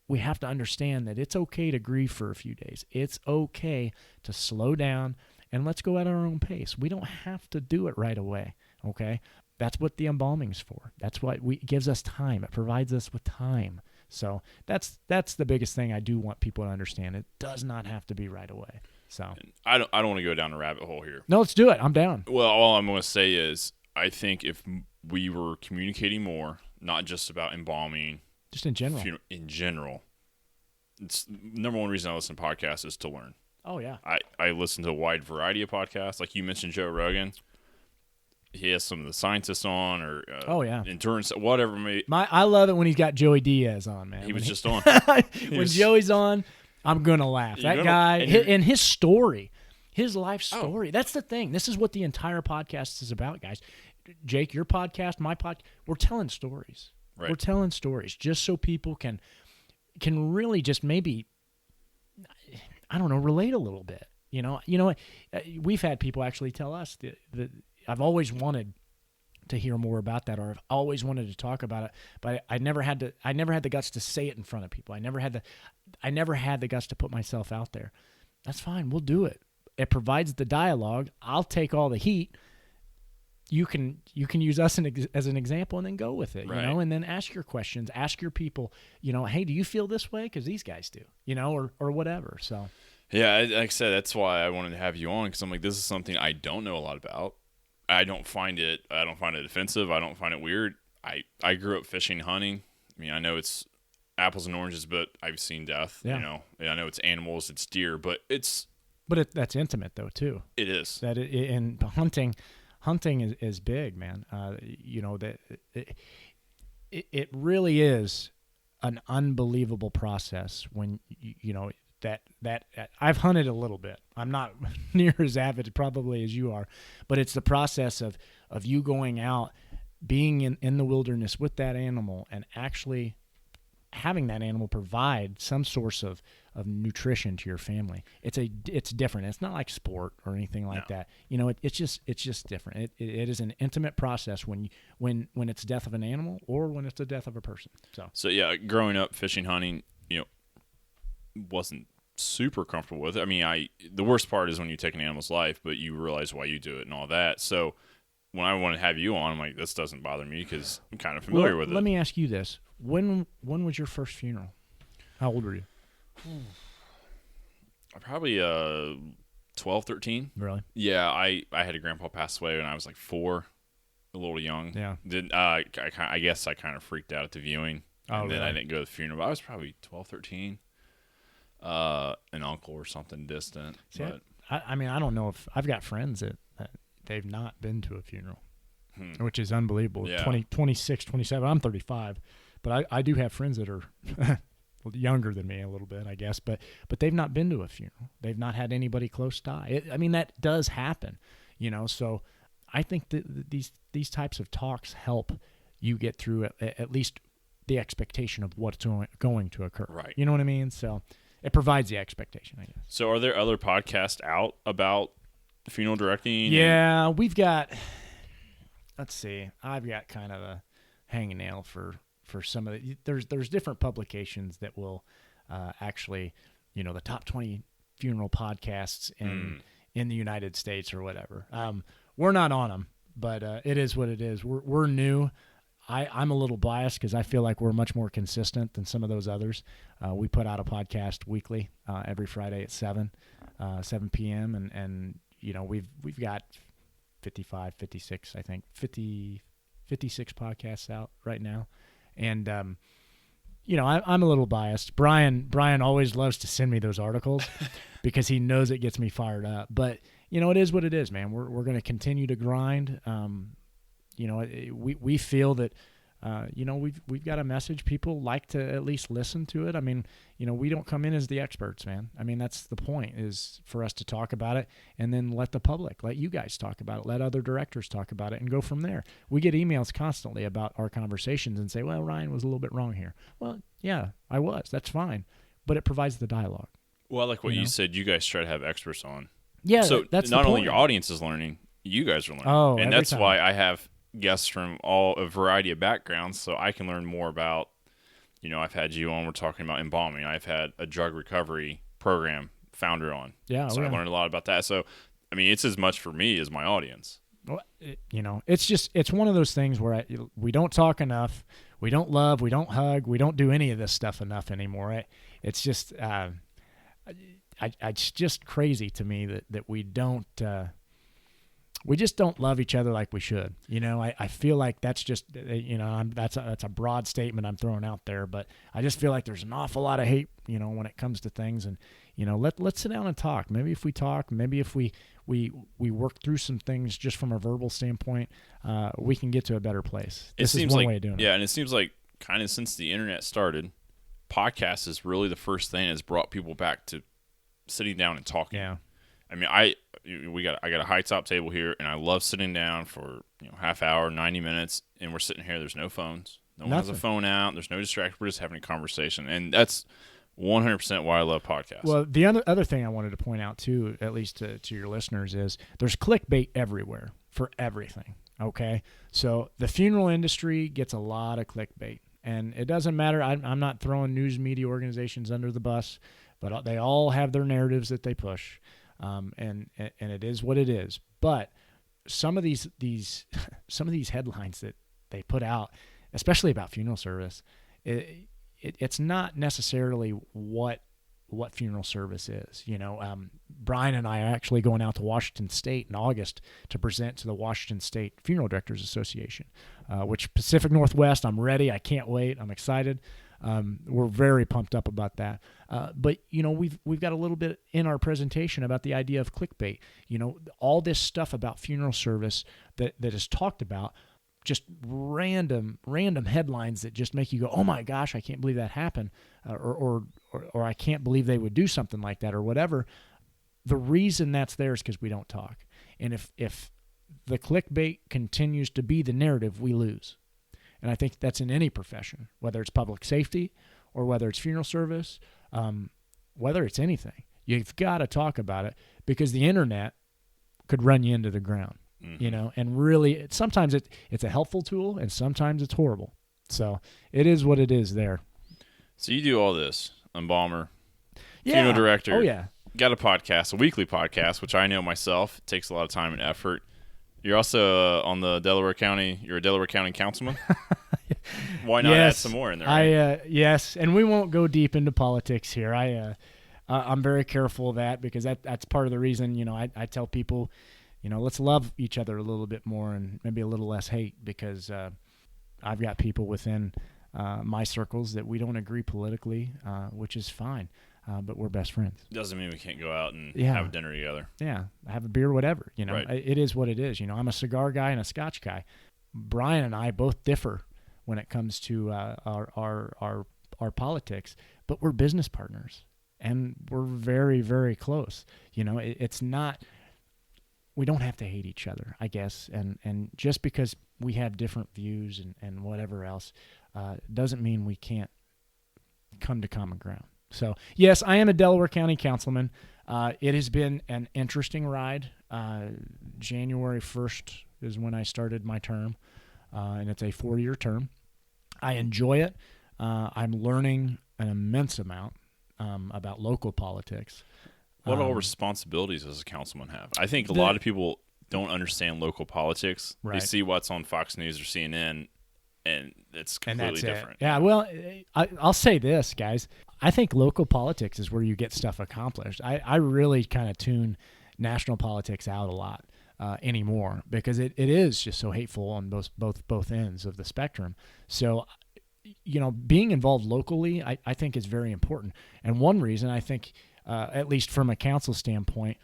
S2: We have to understand that it's okay to grieve for a few days. It's okay to slow down and let's go at our own pace. We don't have to do it right away. Okay. That's what the embalming's for. That's what it gives us time. It provides us with time. So that's the biggest thing I do want people to understand. It does not have to be right away. So
S1: I don't want to go down a rabbit hole here.
S2: No, let's do it. I'm down.
S1: Well, all I'm going to say is I think if we were communicating more, not just about embalming,
S2: just in general.
S1: In general, it's number one reason I listen to podcasts is to learn.
S2: Oh yeah.
S1: I listen to a wide variety of podcasts. Like you mentioned, Joe Rogan. He has some of the scientists on, or endurance, whatever.
S2: I love it when he's got Joey Diaz on, man.
S1: He was just on.
S2: When Joey's on, I'm gonna laugh. That guy and his story, his life story. Oh. That's the thing. This is what the entire podcast is about, guys. Jake, your podcast, my podcast. We're telling stories. Right. We're telling stories just so people can really just maybe, I don't know, relate a little bit. We've had people actually tell us that I've always wanted to hear more about that, or I've always wanted to talk about it, but I never had the guts to say it in front of people. I never had the guts to put myself out there. That's fine. We'll do it. It provides the dialogue. I'll take all the heat. You can use us as an example and then go with it,
S1: right.
S2: And then ask your questions, ask your people, hey, do you feel this way? Because these guys do, or whatever. So.
S1: Yeah, like I said, that's why I wanted to have you on, because I'm like, this is something I don't know a lot about. I don't find it offensive. I don't find it weird. I grew up fishing, hunting. I mean, I know it's apples and oranges, but I've seen death.
S2: Yeah.
S1: I know it's animals, it's deer, but it's.
S2: But that's intimate though too.
S1: It is.
S2: And hunting is big, man. That it really is an unbelievable process when that I've hunted a little bit. I'm not near as avid probably as you are, but it's the process of you going out, being in the wilderness with that animal and actually having that animal provide some source of nutrition to your family. It's different. It's not like sport or anything like that. It's just different. It is an intimate process when it's death of an animal or when it's the death of a person. So
S1: yeah, growing up fishing, hunting, wasn't super comfortable with it. I mean, the worst part is when you take an animal's life, but you realize why you do it and all that. So when I want to have you on, I'm like, this doesn't bother me because I'm kind of familiar with it.
S2: Let me ask you this. When was your first funeral? How old were you?
S1: Probably 12, 13.
S2: Really?
S1: Yeah, I had a grandpa pass away when I was like 4, a little young.
S2: Yeah.
S1: I guess I kind of freaked out at the viewing.
S2: Oh,
S1: and then
S2: really?
S1: I didn't go to the funeral. But I was probably 12, 13. An uncle or something distant.
S2: See,
S1: but
S2: I mean, I don't know if I've got friends that they've not been to a funeral, which is unbelievable.
S1: Yeah.
S2: 26, 27. I'm 35, but I do have friends that are younger than me a little bit, I guess, but they've not been to a funeral. They've not had anybody close die. I mean, that does happen, so I think that these types of talks help you get through at least the expectation of what's going to occur.
S1: Right.
S2: You know what I mean? So it provides the expectation, I guess.
S1: So are there other podcasts out about funeral directing?
S2: Yeah, we've got, let's see, I've got kind of a hangnail for some of the, there's different publications that will actually, the top 20 funeral podcasts in the United States or whatever. We're not on them, but it is what it is. We're new. I'm a little biased because I feel like we're much more consistent than some of those others. We put out a podcast weekly every Friday at 7 p.m. and we've got 55, 56, I think 56 podcasts out right now. And I'm a little biased. Brian always loves to send me those articles because he knows it gets me fired up. But it is what it is, man. We're going to continue to grind. We feel that we've got a message. People like to at least listen to it. I mean, we don't come in as the experts, man. I mean, that's the point, is for us to talk about it and then let let you guys talk about it, let other directors talk about it, and go from there. We get emails constantly about our conversations and say, well, Ryan was a little bit wrong here. Well, yeah, I was. That's fine. But it provides the dialogue.
S1: Well, like what you said, you guys try to have experts on.
S2: Yeah,
S1: so
S2: that's
S1: not
S2: the
S1: only
S2: point.
S1: your audience is learning, you guys are learning.
S2: Oh,
S1: and
S2: every
S1: that's
S2: time.
S1: why I have guests from a variety of backgrounds, so I can learn more about, I've had you on, we're talking about embalming. I've had a drug recovery program founder on.
S2: Yeah.
S1: So I learned a lot about that. So, I mean, it's as much for me as my audience.
S2: Well, it's one of those things where we don't talk enough. We don't love, we don't hug, we don't do any of this stuff enough anymore. It's just, it's just crazy to me that we don't, we just don't love each other like we should. I feel like that's just, that's a broad statement I'm throwing out there, but I just feel like there's an awful lot of hate, when it comes to things. And, let's sit down and talk. Maybe if we talk, maybe if we work through some things just from a verbal standpoint, we can get to a better place. This is one way of doing it.
S1: Yeah, and it seems like kind of since the internet started, podcast is really the first thing that's brought people back to sitting down and talking.
S2: Yeah.
S1: I mean, I got a high top table here, and I love sitting down for half hour, 90 minutes, and we're sitting here. There's no phones. No one has a phone out. There's no distraction. We're just having a conversation, and that's 100% why I love podcasts.
S2: Well, the other thing I wanted to point out too, at least to your listeners, is there's clickbait everywhere for everything. Okay, so the funeral industry gets a lot of clickbait, and it doesn't matter. I'm not throwing news media organizations under the bus, but they all have their narratives that they push. And it is what it is. But some of these headlines that they put out, especially about funeral service, it's not necessarily what funeral service is. Brian and I are actually going out to Washington State in August to present to the Washington State Funeral Directors Association, which Pacific Northwest. I'm ready. I can't wait. I'm excited. We're very pumped up about that. But we've got a little bit in our presentation about the idea of clickbait. All this stuff about funeral service that is talked about, just random headlines that just make you go, oh my gosh, I can't believe that happened, or I can't believe they would do something like that, or whatever. The reason that's there is because we don't talk. And if the clickbait continues to be the narrative, we lose. And I think that's in any profession, whether it's public safety or whether it's funeral service, whether it's anything. You've got to talk about it, because the internet could run you into the ground, and really sometimes it's a helpful tool and sometimes it's horrible. So it is what it is there.
S1: So you do all this, embalmer, funeral director.
S2: Oh, yeah.
S1: Got a podcast, a weekly podcast, which I know myself. It takes a lot of time and effort. You're also on the Delaware County. You're a Delaware County councilman. Why not add some more in there? Right?
S2: Yes, and we won't go deep into politics here. I'm very careful of that, because that's part of the reason. I tell people, let's love each other a little bit more and maybe a little less hate, because I've got people within my circles that we don't agree politically, which is fine. But we're best friends.
S1: Doesn't mean we can't go out and have a dinner together.
S2: Yeah, have a beer, whatever.
S1: Right.
S2: It is what it is. I'm a cigar guy and a Scotch guy. Brian and I both differ when it comes to our politics, but we're business partners, and we're very, very close. It's not. We don't have to hate each other, I guess, and just because we have different views and whatever else, doesn't mean we can't come to common ground. So, yes, I am a Delaware County councilman. It has been an interesting ride. January 1st is when I started my term, and it's a 4-year term. I enjoy it. I'm learning an immense amount about local politics.
S1: What all responsibilities does a councilman have? I think a lot of people don't understand local politics.
S2: Right.
S1: They see what's on Fox News or CNN, and it's completely different.
S2: Yeah, well, I'll say this, guys. I think local politics is where you get stuff accomplished. I really kind of tune national politics out a lot anymore, because it is just so hateful on both ends of the spectrum. So, being involved locally, I think is very important. And one reason I think, at least from a council standpoint,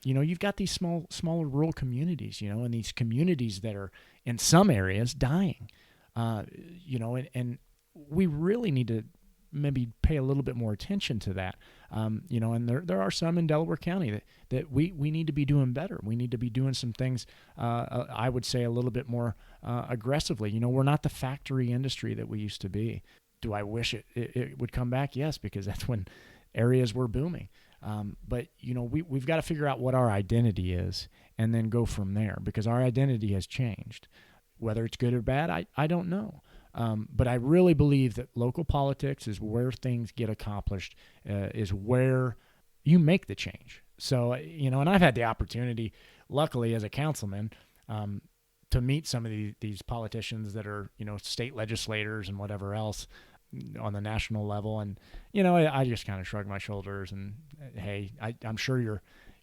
S2: you've got these smaller rural communities, and these communities that are in some areas dying. And we really need to maybe pay a little bit more attention to that. And there are some in Delaware County that we need to be doing better. We need to be doing some things, I would say, a little bit more aggressively. We're not the factory industry that we used to be. Do I wish it would come back? Yes, because that's when areas were booming. But we've got to figure out what our identity is and then go from there, because our identity has changed. Whether it's good or bad, I don't know. But I really believe that local politics is where things get accomplished, is where you make the change. So, and I've had the opportunity, luckily as a councilman, to meet some of these politicians that are, state legislators and whatever else on the national level. And, I just kind of shrug my shoulders and, hey, I'm sure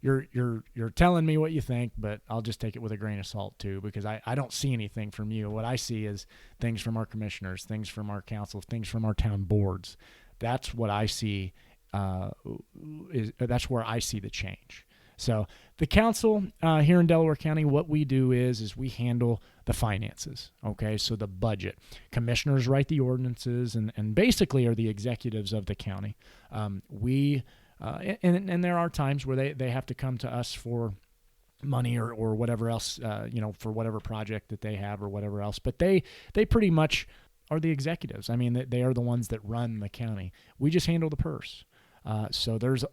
S2: you're telling me what you think, but I'll just take it with a grain of salt too, because I don't see anything from you. What I see is things from our commissioners, things from our council, things from our town boards. That's what I see. That's where I see the change. So the council here in Delaware County, what we do is we handle the finances. Okay, so the budget. Commissioners write the ordinances and basically are the executives of the county. And there are times where they have to come to us for money or whatever else, for whatever project that they have or whatever else. But they pretty much are the executives. I mean, they are the ones that run the county. We just handle the purse. So there's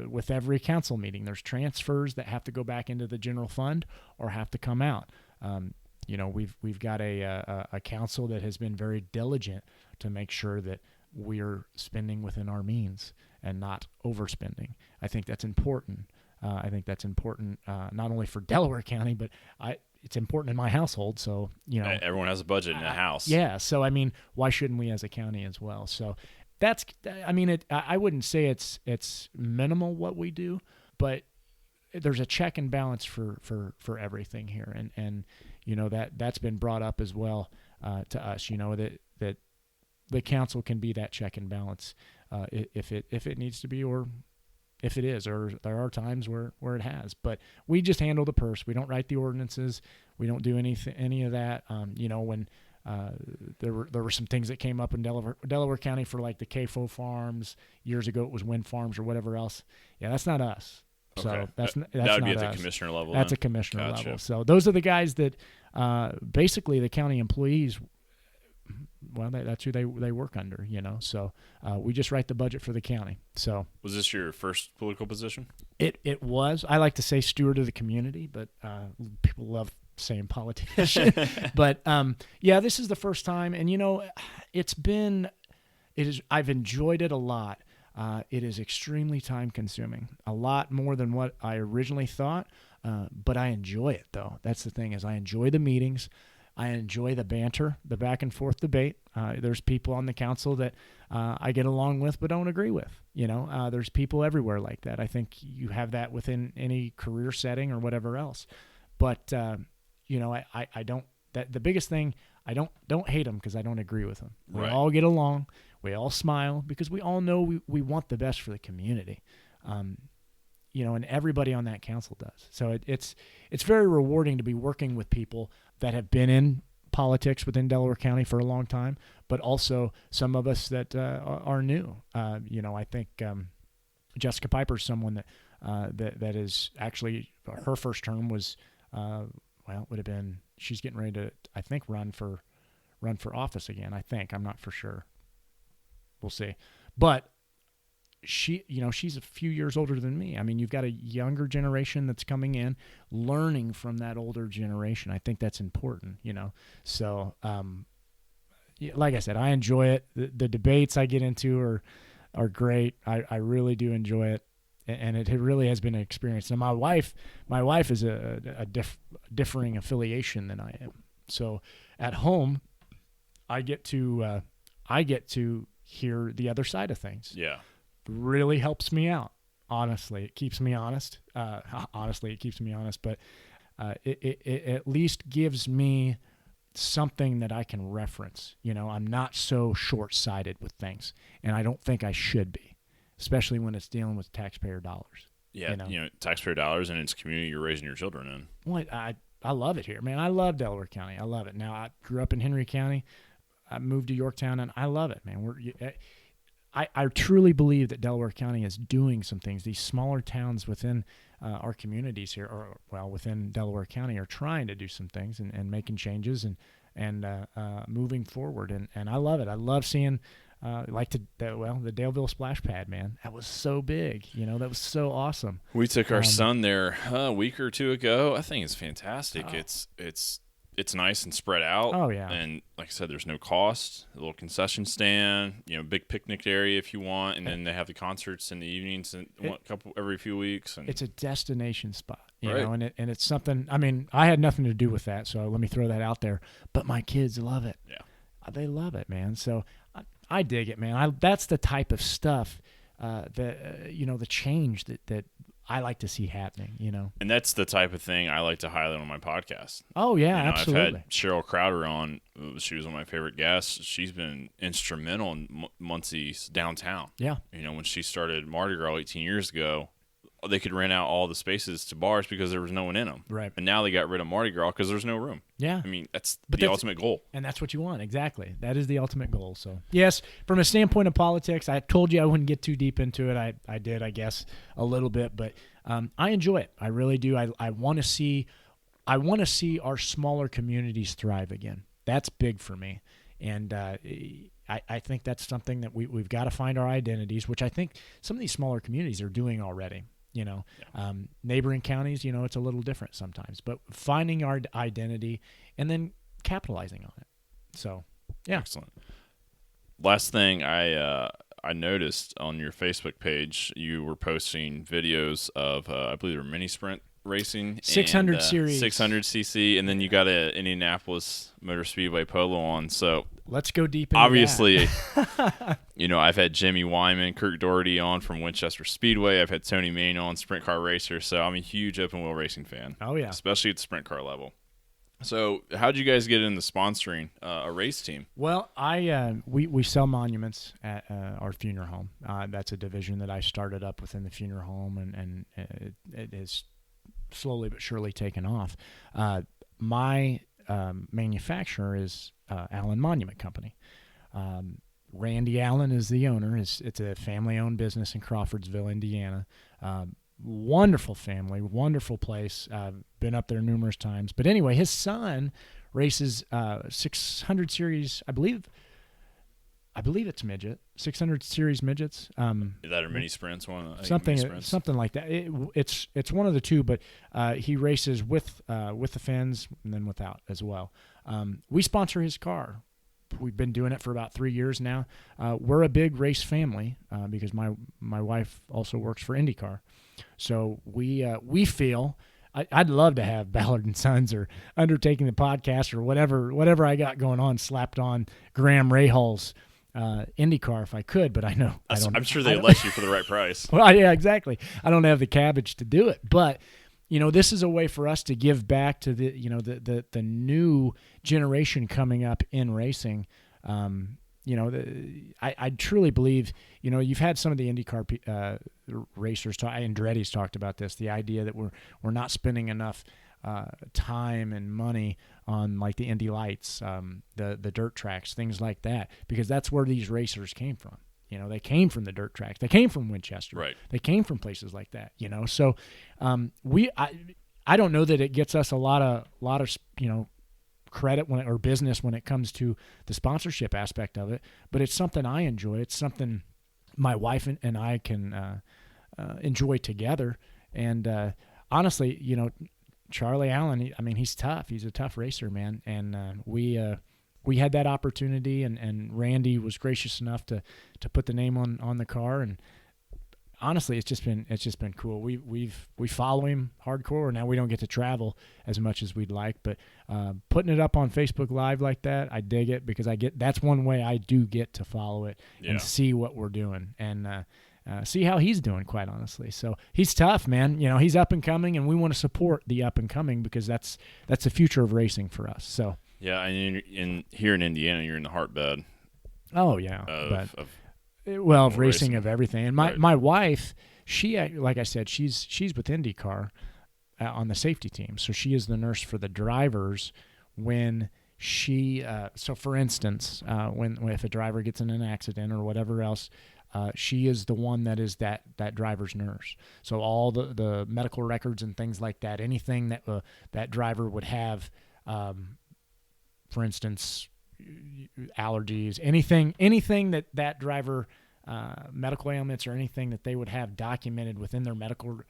S2: with every council meeting, there's transfers that have to go back into the general fund or have to come out. We've got a council that has been very diligent to make sure that we're spending within our means and not overspending. I think that's important. Not only for Delaware County, but it's important in my household. So,
S1: everyone has a budget in a house.
S2: Yeah. So, I mean, why shouldn't we as a county as well? So I wouldn't say it's minimal what we do, but there's a check and balance for everything here. And that's been brought up as well to us, that the council can be that check and balance if it needs to be, or if it is, or there are times where it has. But we just handle the purse. We don't write the ordinances. We don't do any of that. When there were some things that came up in Delaware County for like the CAFO farms years ago. It was wind farms or whatever else. Yeah, that's not us. So
S1: okay.
S2: that's
S1: that would
S2: not
S1: be at
S2: us.
S1: the commissioner level.
S2: That's
S1: then?
S2: a commissioner
S1: Gotcha.
S2: level. So those are the guys that basically the county employees. Well, that's who they work under. So we just write the budget for the county. So
S1: was this your first political position? It
S2: was. I like to say steward of the community, but people love saying politician. But this is the first time, and I've enjoyed it a lot. It is extremely time consuming, a lot more than what I originally thought. But I enjoy it though. That's the thing, is I enjoy the meetings. I enjoy the banter, the back and forth debate. There's people on the council that I get along with but don't agree with. There's people everywhere like that. I think you have that within any career setting or whatever else. But I don't. The biggest thing, I don't hate them because I don't agree with them. We
S1: Right.
S2: all get along. We all smile because we all know we want the best for the community. And everybody on that council does. So it's very rewarding to be working with people that have been in politics within Delaware County for a long time, but also some of us that are new. I think Jessica Piper is someone that is actually, her first term was, it would have been, she's getting ready to, I think, run for office again. I think, I'm not for sure. We'll see. But she's a few years older than me. I mean, you've got a younger generation that's coming in, learning from that older generation. I think that's important, So, like I said, I enjoy it. The debates I get into are great. I really do enjoy it, and it really has been an experience. Now, my wife is a differing affiliation than I am. So, at home, I get to hear the other side of things.
S1: Yeah.
S2: Really helps me out. Honestly, it keeps me honest. But it at least gives me something that I can reference. I'm not so short-sighted with things, and I don't think I should be, especially when it's dealing with taxpayer dollars.
S1: Yeah, taxpayer dollars, and it's community you're raising your children in.
S2: Well, I love it here, man. I love Delaware County. I love it. Now, I grew up in Henry County. I moved to Yorktown, and I love it, man. I truly believe that Delaware County is doing some things. These smaller towns within our communities here, or within Delaware County, are trying to do some things and making changes and moving forward. And I love it. I love seeing the Daleville Splash Pad, man. That was so big. That was so awesome.
S1: We took our son there a week or two ago. I think it's fantastic. It's nice and spread out.
S2: Oh, yeah.
S1: And like I said, there's no cost. A little concession stand, big picnic area if you want, and then they have the concerts in the evenings and every few weeks. And
S2: it's a destination spot,
S1: right.
S2: and it's something. I mean, I had nothing to do with that, so let me throw that out there. But my kids love it.
S1: Yeah,
S2: they love it, man. So I dig it, man. That's the type of stuff the change that I like to see happening,
S1: And that's the type of thing I like to highlight on my podcast.
S2: Oh, yeah, absolutely.
S1: I've had Cheryl Crowder on. She was one of my favorite guests. She's been instrumental in Muncie's downtown.
S2: Yeah.
S1: When she started Mardi Gras 18 years ago, they could rent out all the spaces to bars because there was no one in them.
S2: Right.
S1: And now they got rid of Mardi Gras because there's no room.
S2: Yeah.
S1: I mean, that's the ultimate goal.
S2: And that's what you want. Exactly. That is the ultimate goal. So, yes, from a standpoint of politics, I told you I wouldn't get too deep into it. I did, I guess, a little bit. But I enjoy it. I really do. I want to see our smaller communities thrive again. That's big for me. And I think that's something that we've got to find our identities, which I think some of these smaller communities are doing already. Neighboring counties, it's a little different sometimes, but finding our identity and then capitalizing on it. So, yeah.
S1: Excellent. Last thing I noticed on your Facebook page, you were posting videos of, I believe they were mini sprint racing.
S2: 600 series.
S1: 600cc, and then you got a Indianapolis Motor Speedway polo on. So
S2: let's go deep into
S1: obviously, I've had Jimmy Wyman, Kirk Doherty on from Winchester Speedway. I've had Tony Main on, Sprint Car Racer. So I'm a huge open wheel racing fan.
S2: Oh, yeah.
S1: Especially at the sprint car level. So how'd you guys get into sponsoring a race team?
S2: Well, we sell monuments at our funeral home. That's a division that I started up within the funeral home, and it is slowly but surely taken off. My manufacturer is Allen Monument Company. Randy Allen is the owner. It's a family-owned business in Crawfordsville, Indiana. Wonderful family, wonderful place. Been up there numerous times. But anyway, his son races 600 series. I believe it's midget. 600 series midgets.
S1: Is that or mini sprints?
S2: Something like that. It's one of the two, but he races with the fans and then without as well. We sponsor his car. We've been doing it for about 3 years now. We're a big race family because my wife also works for IndyCar. So we feel I'd love to have Ballard and Sons or Undertaking the Podcast or whatever I got going on slapped on Graham Rahal's IndyCar if I could, but I know I don't.
S1: I'm sure they'd let you for the right price.
S2: Well, yeah, exactly. I don't have the cabbage to do it, but this is a way for us to give back to the new generation coming up in racing. I truly believe, you've had some of the IndyCar racers talk, Andretti's talked about this, the idea that we're not spending enough time and money on like the Indy Lights, the dirt tracks, things like that, because that's where these racers came from. They came from the dirt tracks. They came from Winchester.
S1: Right.
S2: They came from places like that. So I don't know that it gets us a lot of credit or business when it comes to the sponsorship aspect of it, but it's something I enjoy. It's something my wife and I can enjoy together. And honestly, Charlie Allen, he's tough. He's a tough racer, man. And we had that opportunity, and Randy was gracious enough to put the name on the car. And honestly, it's just been cool. We follow him hardcore. Now we don't get to travel as much as we'd like, but putting it up on Facebook Live like that, I dig it, because that's one way I do get to follow it and see what we're doing and see how he's doing, quite honestly. So he's tough, man. He's up and coming, and we want to support the up and coming because that's the future of racing for us. So
S1: yeah, and here in Indiana, you're in the heartbed.
S2: Oh yeah, of racing of everything. And my wife, she, like I said, she's with IndyCar. on the safety team. So she is the nurse for the drivers when she. So for instance, when if a driver gets in an accident or whatever else. She is the one that is that driver's nurse. So all the medical records and things like that, anything that that driver would have, for instance, allergies, anything that driver, medical ailments or anything that they would have documented within their medical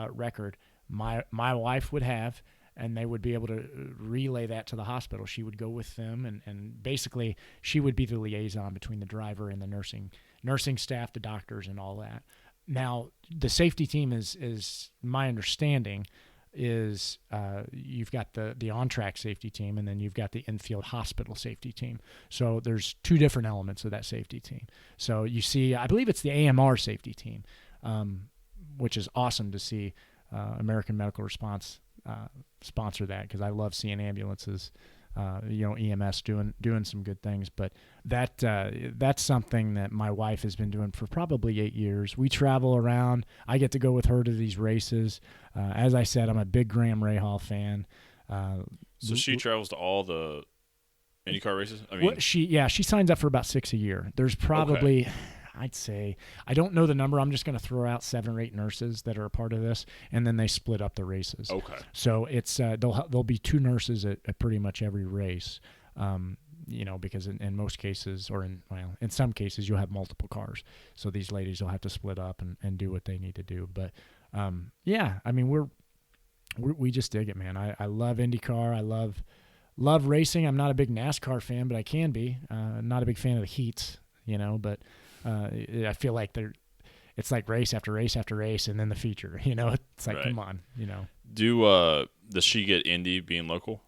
S2: record, my wife would have, and they would be able to relay that to the hospital. She would go with them, and basically she would be the liaison between the driver and the nursing staff, the doctors, and all that. Now, the safety team is my understanding is you've got the on-track safety team, and then you've got the infield hospital safety team. So there's two different elements of that safety team. So you see, I believe it's the AMR safety team, which is awesome to see American Medical Response sponsor that, because I love seeing ambulances, EMS doing some good things. But that's something that my wife has been doing for probably 8 years. We travel around. I get to go with her to these races. As I said, I'm a big Graham Rahal fan.
S1: So she travels to all the IndyCar races? I mean,
S2: well, she signs up for about 6 a year. There's probably... Okay. I'd say, I don't know the number. I'm just going to throw out 7 or 8 nurses that are a part of this, and then they split up the races.
S1: Okay.
S2: So it's there'll be 2 nurses at pretty much every race, because in most cases, or in some cases, you'll have multiple cars. So these ladies will have to split up and do what they need to do. But we just dig it, man. I love IndyCar. I love racing. I'm not a big NASCAR fan, but I can be. Not a big fan of the heats, but. I feel like it's like race after race after race, and then the feature. It's like, Come on,
S1: Does she get Indy being local?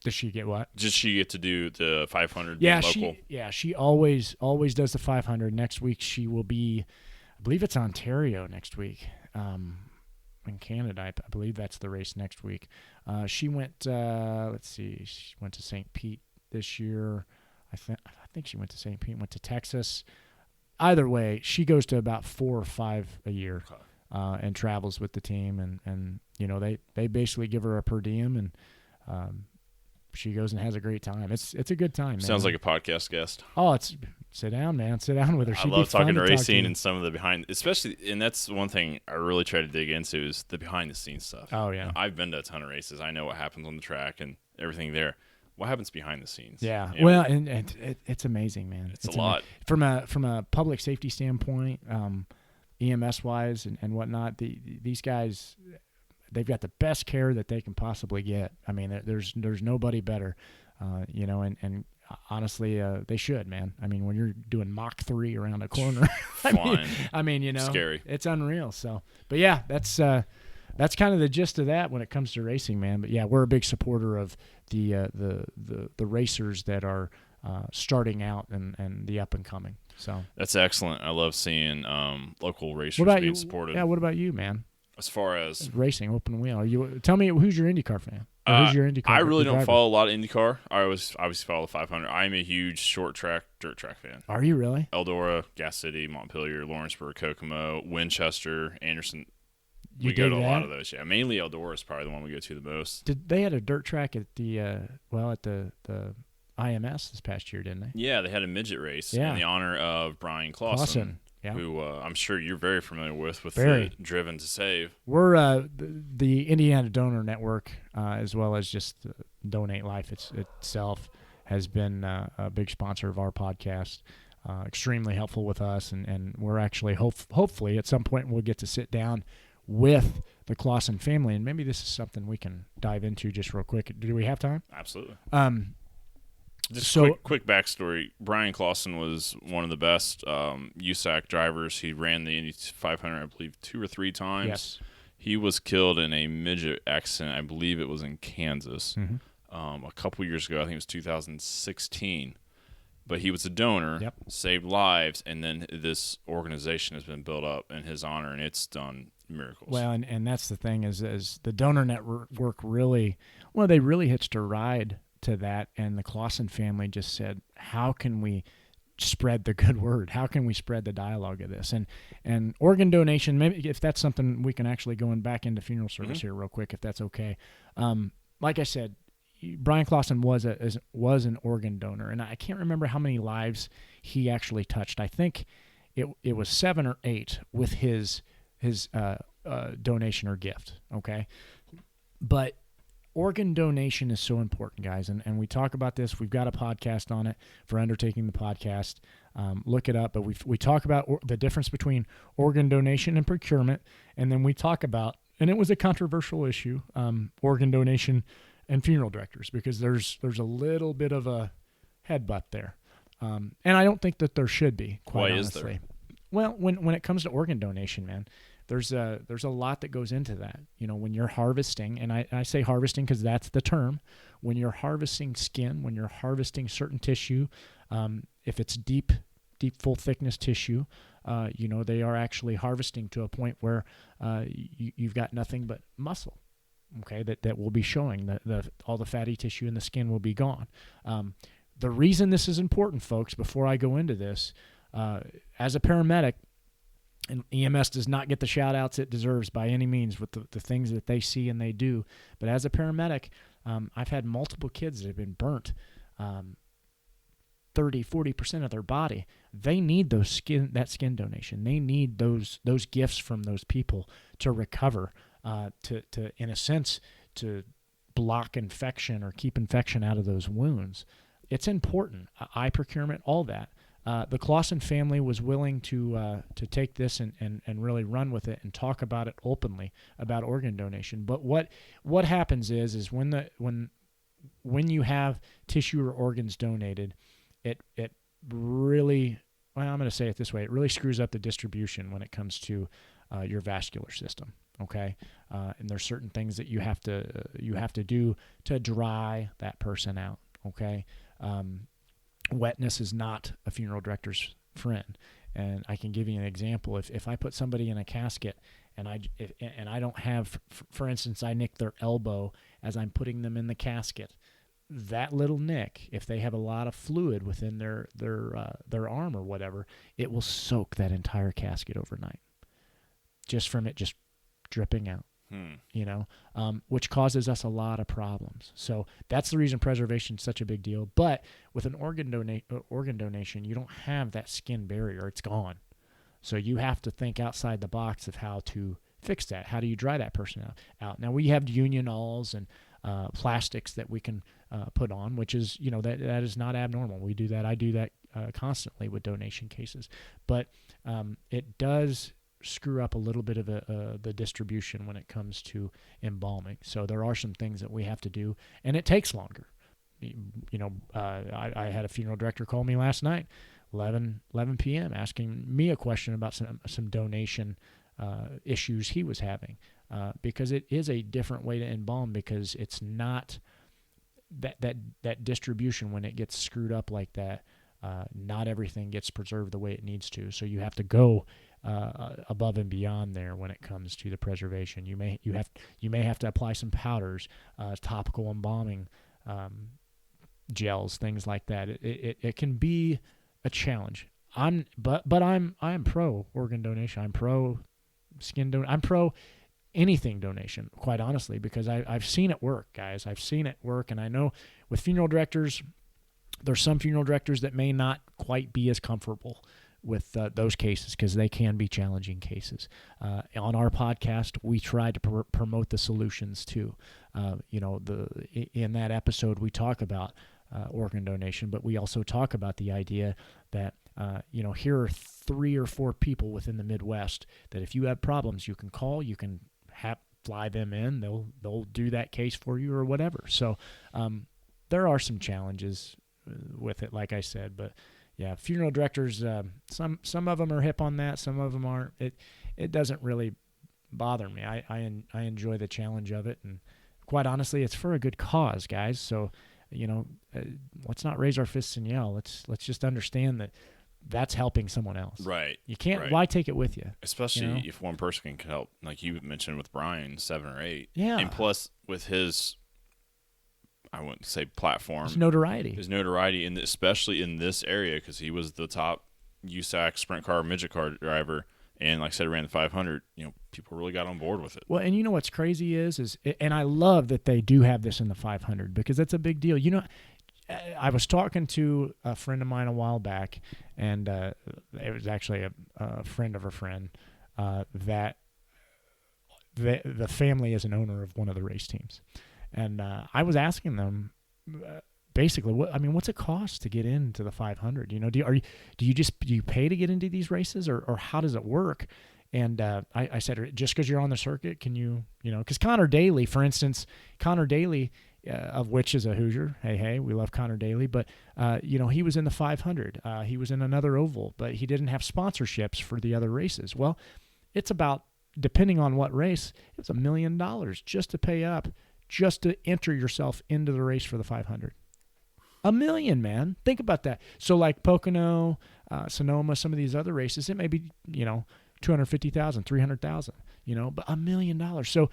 S2: Does she get what?
S1: Does she get to do the 500
S2: being
S1: local?
S2: She always does the 500. Next week she will be, I believe it's Ontario next week. In Canada, I believe that's the race next week. She went. She went to St. Pete this year. I think she went to St. Pete. Went to Texas. Either way, she goes to about 4 or 5 a year, and travels with the team, and they basically give her a per diem, and she goes and has a great time. It's a good time, man.
S1: Sounds like a podcast guest.
S2: Oh, sit down, man. Sit down with her.
S1: I love talking racing and some of the behind, especially, and that's one thing I really try to dig into is the behind the scenes stuff.
S2: Oh yeah,
S1: I've been to a ton of races. I know what happens on the track and everything there. What happens behind the scenes?
S2: Yeah, well, and it's amazing, man.
S1: It's a lot.
S2: From a public safety standpoint, EMS wise and whatnot. These guys, they've got the best care that they can possibly get. I mean, there's nobody better, and honestly, they should, man. I mean, when you're doing Mach 3 around a corner, I mean,
S1: scary.
S2: It's unreal. So, but yeah, that's kind of the gist of that when it comes to racing, man. But yeah, we're a big supporter of the racers that are starting out and the up and coming. So
S1: that's excellent. I love seeing local racers being supported.
S2: Yeah, what about you, man?
S1: As far as
S2: racing, open wheel, tell me who's your IndyCar fan? Who's your IndyCar?
S1: I really don't follow a lot of IndyCar. I obviously follow the 500. I'm a huge short track, dirt track fan.
S2: Are you really?
S1: Eldora, Gas City, Montpelier, Lawrenceburg, Kokomo, Winchester, Anderson.
S2: We
S1: go to a lot of those, yeah. Mainly Eldora is probably the one we go to the most.
S2: They had a dirt track at the IMS this past year, didn't they?
S1: Yeah, they had a midget race in the honor of Brian Clausen. Yeah. Who I'm sure you're very familiar with the Driven to Save.
S2: We're the Indiana Donor Network, as well as just Donate Life itself, has been a big sponsor of our podcast. Extremely helpful with us, and we're actually hopefully at some point we'll get to sit down with the Clausen family, and maybe this is something we can dive into just real quick. Do we have time?
S1: Absolutely.
S2: Just
S1: quick backstory. Brian Clausen was one of the best USAC drivers. He ran the Indy 500, I believe, 2 or 3 times.
S2: Yes.
S1: He was killed in a midget accident. I believe it was in Kansas a couple years ago. I think it was 2016. But he was a donor, saved lives, and then this organization has been built up in his honor, and it's done miracles.
S2: Well, and that's the thing is the donor network really hitched a ride to that, and the Clausen family just said, how can we spread the good word? How can we spread the dialogue of this? And organ donation, maybe if that's something we can actually go back into funeral service here real quick, if that's okay. Like I said, Brian Clausen was an organ donor, and I can't remember how many lives he actually touched. I think it was 7 or 8 with his donation or gift. Okay, but organ donation is so important, guys, and we talk about this. We've got a podcast on it for Undertaking the Podcast. Look it up. But we talk about the difference between organ donation and procurement, and then we talk about, and it was a controversial issue, organ donation and funeral directors, because there's a little bit of a headbutt there, and I don't think that there should be. Quite honestly.
S1: Why is there?
S2: Well, when it comes to organ donation, man, there's a lot that goes into that. When you're harvesting, and I say harvesting because that's the term. When you're harvesting skin, when you're harvesting certain tissue, if it's deep, full thickness tissue, they are actually harvesting to a point where you've got nothing but muscle. Okay, that will be showing all the fatty tissue in the skin will be gone. The reason this is important, folks, before I go into this, as a paramedic, and EMS does not get the shout outs it deserves by any means with the things that they see and they do. But as a paramedic, I've had multiple kids that have been burnt 30-40% of their body. They need that skin donation. They need those gifts from those people to recover, to in a sense, to block infection or keep infection out of those wounds. It's important. Eye procurement, all that. The Clausen family was willing to take this and really run with it and talk about it openly about organ donation. But what happens is when you have tissue or organs donated, it really, well, I'm going to say it this way, it really screws up the distribution when it comes to your vascular system. Okay, and there's certain things that you have to do to dry that person out. Okay. Wetness is not a funeral director's friend, and I can give you an example. If I put somebody in a casket and I don't have, for instance, I nick their elbow as I'm putting them in the casket, that little nick, if they have a lot of fluid within their arm or whatever, it will soak that entire casket overnight, just from it just dripping out. Which causes us a lot of problems. So that's the reason preservation is such a big deal. But with an organ donation, you don't have that skin barrier. It's gone. So you have to think outside the box of how to fix that. How do you dry that person out? Now, we have union alls and plastics that we can put on, which is, that is not abnormal. We do that. I do that constantly with donation cases. But it does screw up a little bit of the distribution when it comes to embalming. So there are some things that we have to do, and it takes longer. I had a funeral director call me last night, 11 p.m., asking me a question about some donation issues he was having, because it is a different way to embalm, because it's not that distribution. When it gets screwed up like that, not everything gets preserved the way it needs to. So you have to go above and beyond there when it comes to the preservation. You may have to apply some powders, topical embalming gels, things like that. It can be a challenge. I'm pro organ donation. I'm pro skin donation. I'm pro anything donation, quite honestly, because I've seen it work, guys. I've seen it work, and I know with funeral directors, there's some funeral directors that may not quite be as comfortable with those cases, because they can be challenging cases. On our podcast, we try to promote the solutions too. In that episode, we talk about organ donation, but we also talk about the idea that here are 3 or 4 people within the Midwest that if you have problems, you can call, you can fly them in, they'll do that case for you or whatever. So there are some challenges with it, like I said, but yeah, funeral directors, some of them are hip on that, some of them aren't. It doesn't really bother me. I enjoy the challenge of it, and quite honestly, it's for a good cause, guys. So, let's not raise our fists and yell. Let's just understand that that's helping someone else.
S1: Right.
S2: You can't.
S1: Right.
S2: Why take it with you?
S1: Especially if one person can help, like you mentioned with Brian, 7 or 8.
S2: Yeah.
S1: And plus, with his, I wouldn't say platform.
S2: His notoriety.
S1: His notoriety, and especially in this area, because he was the top USAC sprint car, midget car driver, and like I said, ran the 500. People really got on board with it.
S2: Well, and you know what's crazy is, and I love that they do have this in the 500 because that's a big deal. I was talking to a friend of mine a while back, and it was actually a friend of a friend that the family is an owner of one of the race teams. And I was asking them basically, what's it cost to get into the 500? Do you pay to get into these races, or how does it work? And I said, just because you're on the circuit, can you because Connor Daly, for instance, of which is a Hoosier. Hey, we love Connor Daly, but he was in the 500. He was in another oval, but he didn't have sponsorships for the other races. Well, it's about, depending on what race, it was $1 million just to pay up, just to enter yourself into the race for the 500. $1 million, man. Think about that. So like Pocono, Sonoma, some of these other races, it may be, $250,000, $300,000, but $1 million. So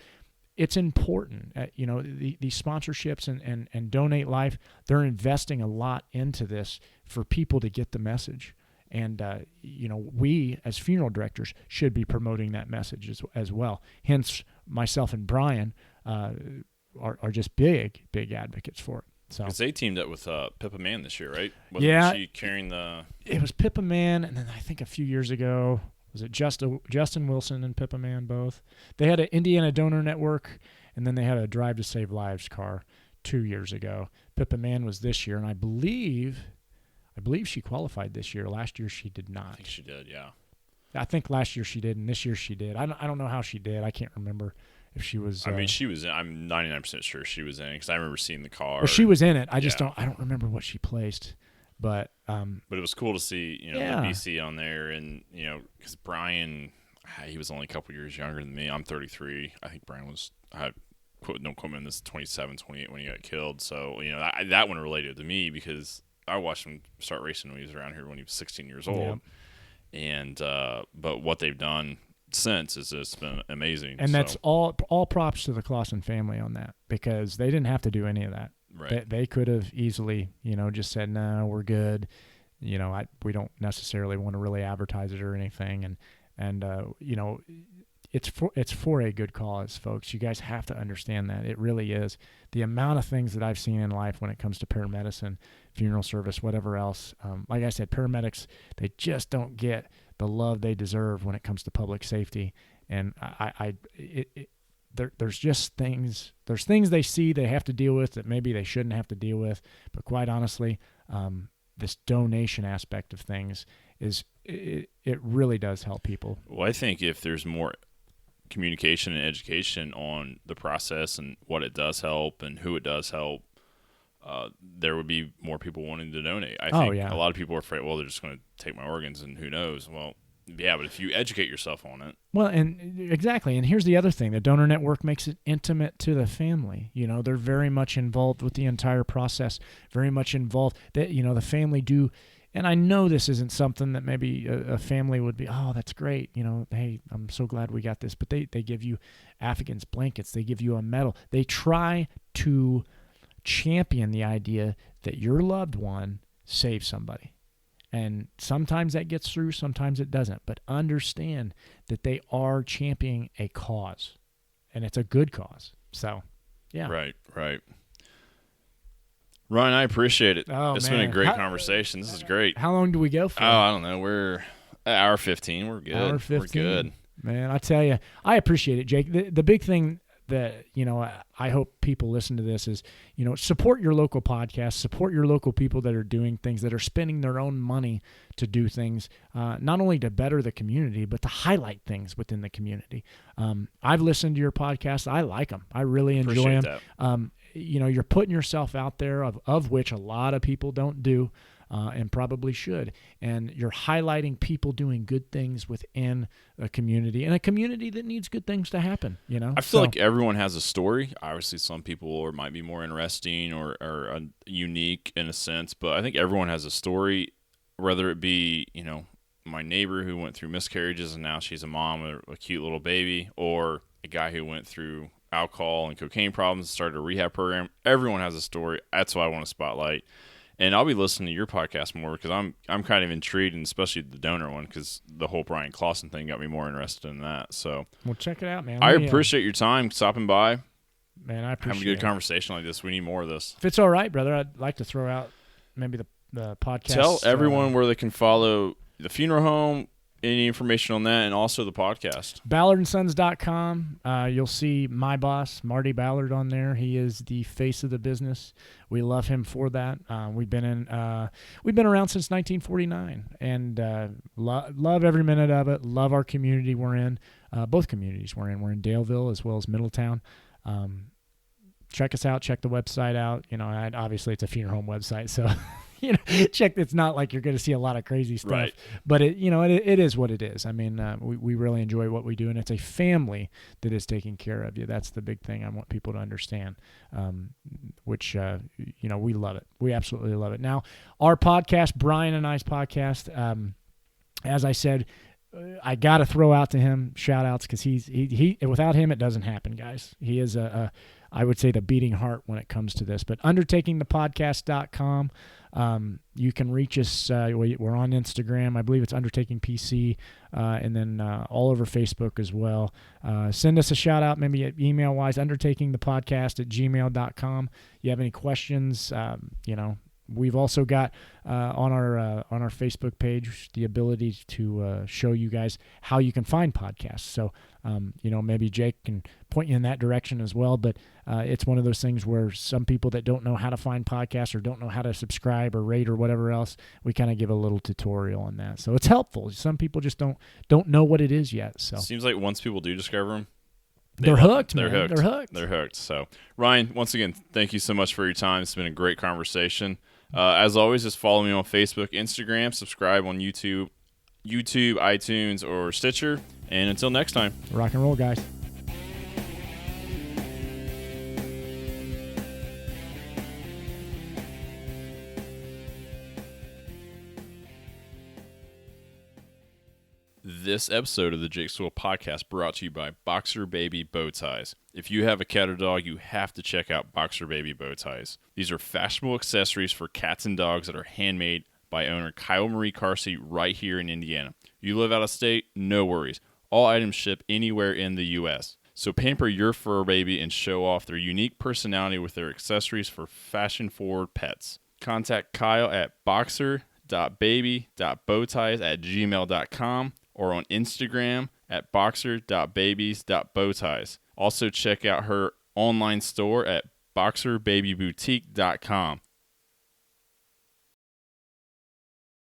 S2: it's important, these sponsorships and Donate Life, they're investing a lot into this for people to get the message. And, we as funeral directors should be promoting that message as well. Hence, myself and Brian are just big advocates for it. So
S1: because they teamed up with Pippa Mann this year, right?
S2: Wasn't
S1: she carrying the?
S2: It was Pippa Mann, and then I think a few years ago, was it Justin Wilson and Pippa Mann both? They had an Indiana Donor Network, and then they had a Drive to Save Lives car 2 years ago. Pippa Mann was this year, and I believe she qualified this year. Last year she did not.
S1: I think she did, yeah.
S2: I think last year she did, and this year she did. I don't know how she did. I can't remember if she was.
S1: She was in. I'm 99% sure she was in because I remember seeing the car.
S2: Well, she was in it. I don't remember what she placed, but
S1: it was cool to see the BC on there, and because Brian, he was only a couple years younger than me. I'm 33. I think Brian was. Don't quote me on this. 27, 28 when he got killed. So that one related to me because I watched him start racing when he was around here when he was 16 years old. Yeah. And but what they've done since is just been amazing.
S2: And that's all props to the Clausen family on that, because they didn't have to do any of that.
S1: Right.
S2: They could have easily, just said, no, we're good. We don't necessarily want to really advertise it or anything. And it's for a good cause, folks. You guys have to understand that. It really is. The amount of things that I've seen in life when it comes to paramedicine, funeral service, whatever else. Like I said, paramedics, they just don't get the love they deserve when it comes to public safety. And there's just things. There's things they see they have to deal with that maybe they shouldn't have to deal with. But quite honestly, this donation aspect of things it really does help people.
S1: Well, I think if there's more communication and education on the process and what it does help and who it does help, there would be more people wanting to donate. I think a lot of people are afraid, well, they're just going to take my organs and who knows. Well, yeah, but if you educate yourself on it. Well,
S2: and exactly. And here's the other thing. The donor network makes it intimate to the family. They're very much involved with the entire process, very much involved. The family do. And I know this isn't something that maybe a family would be, oh, that's great. Hey, I'm so glad we got this. But they give you Afghans blankets. They give you a medal. They try to champion the idea that your loved one saved somebody. And sometimes that gets through, sometimes it doesn't. But understand that they are championing a cause. And it's a good cause. So, yeah.
S1: Right. Ryan, I appreciate it. It's been a great conversation. This is great.
S2: How long do we go for?
S1: Oh, I don't know. We're at hour 15. We're good.
S2: Hour 15.
S1: We're good.
S2: Man, I tell you, I appreciate it, Jake. The big thing that, I hope people listen to this is, support your local podcast, support your local people that are doing things, that are spending their own money to do things, not only to better the community, but to highlight things within the community. I've listened to your podcast. I like them. I really enjoy them. You're putting yourself out there, of which a lot of people don't do, and probably should. And you're highlighting people doing good things within a community, and a community that needs good things to happen.
S1: I feel like everyone has a story. Obviously, some people might be more interesting or unique in a sense, but I think everyone has a story, whether it be, my neighbor who went through miscarriages and now she's a mom of a cute little baby, or a guy who went through alcohol and cocaine problems, started a rehab program. Everyone has a story. That's what I want to spotlight. And I'll be listening to your podcast more because I'm kind of intrigued, and especially the donor one, because the whole Brian Clausen thing got me more interested in that. So,
S2: well, check it out, man.
S1: I appreciate your time stopping by.
S2: Man, I appreciate
S1: having a good conversation like this. We need more of this.
S2: If it's all right, brother, I'd like to throw out maybe the podcast.
S1: Tell everyone where they can follow the funeral home, any information on that, and also the podcast.
S2: BallardandSons.com. You'll see my boss, Marty Ballard, on there. He is the face of the business. We love him for that. We've been around since 1949, and love every minute of it. Love our community we're in. Both communities we're in. We're in Daleville as well as Middletown. Check us out. Check the website out. Obviously it's a funeral home website, so. Check. It's not like you're going to see a lot of crazy stuff,
S1: right.
S2: But it is what it is. I mean, we really enjoy what we do, and it's a family that is taking care of you. That's the big thing I want people to understand, which, we love it. We absolutely love it. Now, our podcast, Brian and I's podcast, as I said, I got to throw out to him shout outs because he without him, it doesn't happen, guys. He is I would say the beating heart when it comes to this, but undertakingthepodcast.com. You can reach us. We're on Instagram. I believe it's Undertaking PC, and then all over Facebook as well. Send us a shout out, maybe email wise, undertakingthepodcast@gmail.com. You have any questions? We've also got on our Facebook page the ability to show you guys how you can find podcasts. So, maybe Jake can point you in that direction as well. But it's one of those things where some people that don't know how to find podcasts or don't know how to subscribe or rate or whatever else, we kind of give a little tutorial on that. So it's helpful. Some people just don't know what it is yet. So
S1: seems like once people do discover them,
S2: they're hooked, man.
S1: They're hooked.
S2: They're hooked.
S1: They're hooked. So, Ryan, once again, thank you so much for your time. It's been a great conversation. As always, just follow me on Facebook, Instagram, subscribe on YouTube, iTunes, or Stitcher. And until next time,
S2: rock and roll, guys.
S1: This episode of the Jake Sewell Podcast brought to you by Boxer Baby Bow Ties. If you have a cat or dog, you have to check out Boxer Baby Bow Ties. These are fashionable accessories for cats and dogs that are handmade by owner Kyle Marie Carsey right here in Indiana. You live out of state? No worries. All items ship anywhere in the U.S. So pamper your fur baby and show off their unique personality with their accessories for fashion-forward pets. Contact Kyle at boxer.baby.bowties@gmail.com or on Instagram at boxer.babies.bowties. Also check out her online store at boxerbabyboutique.com.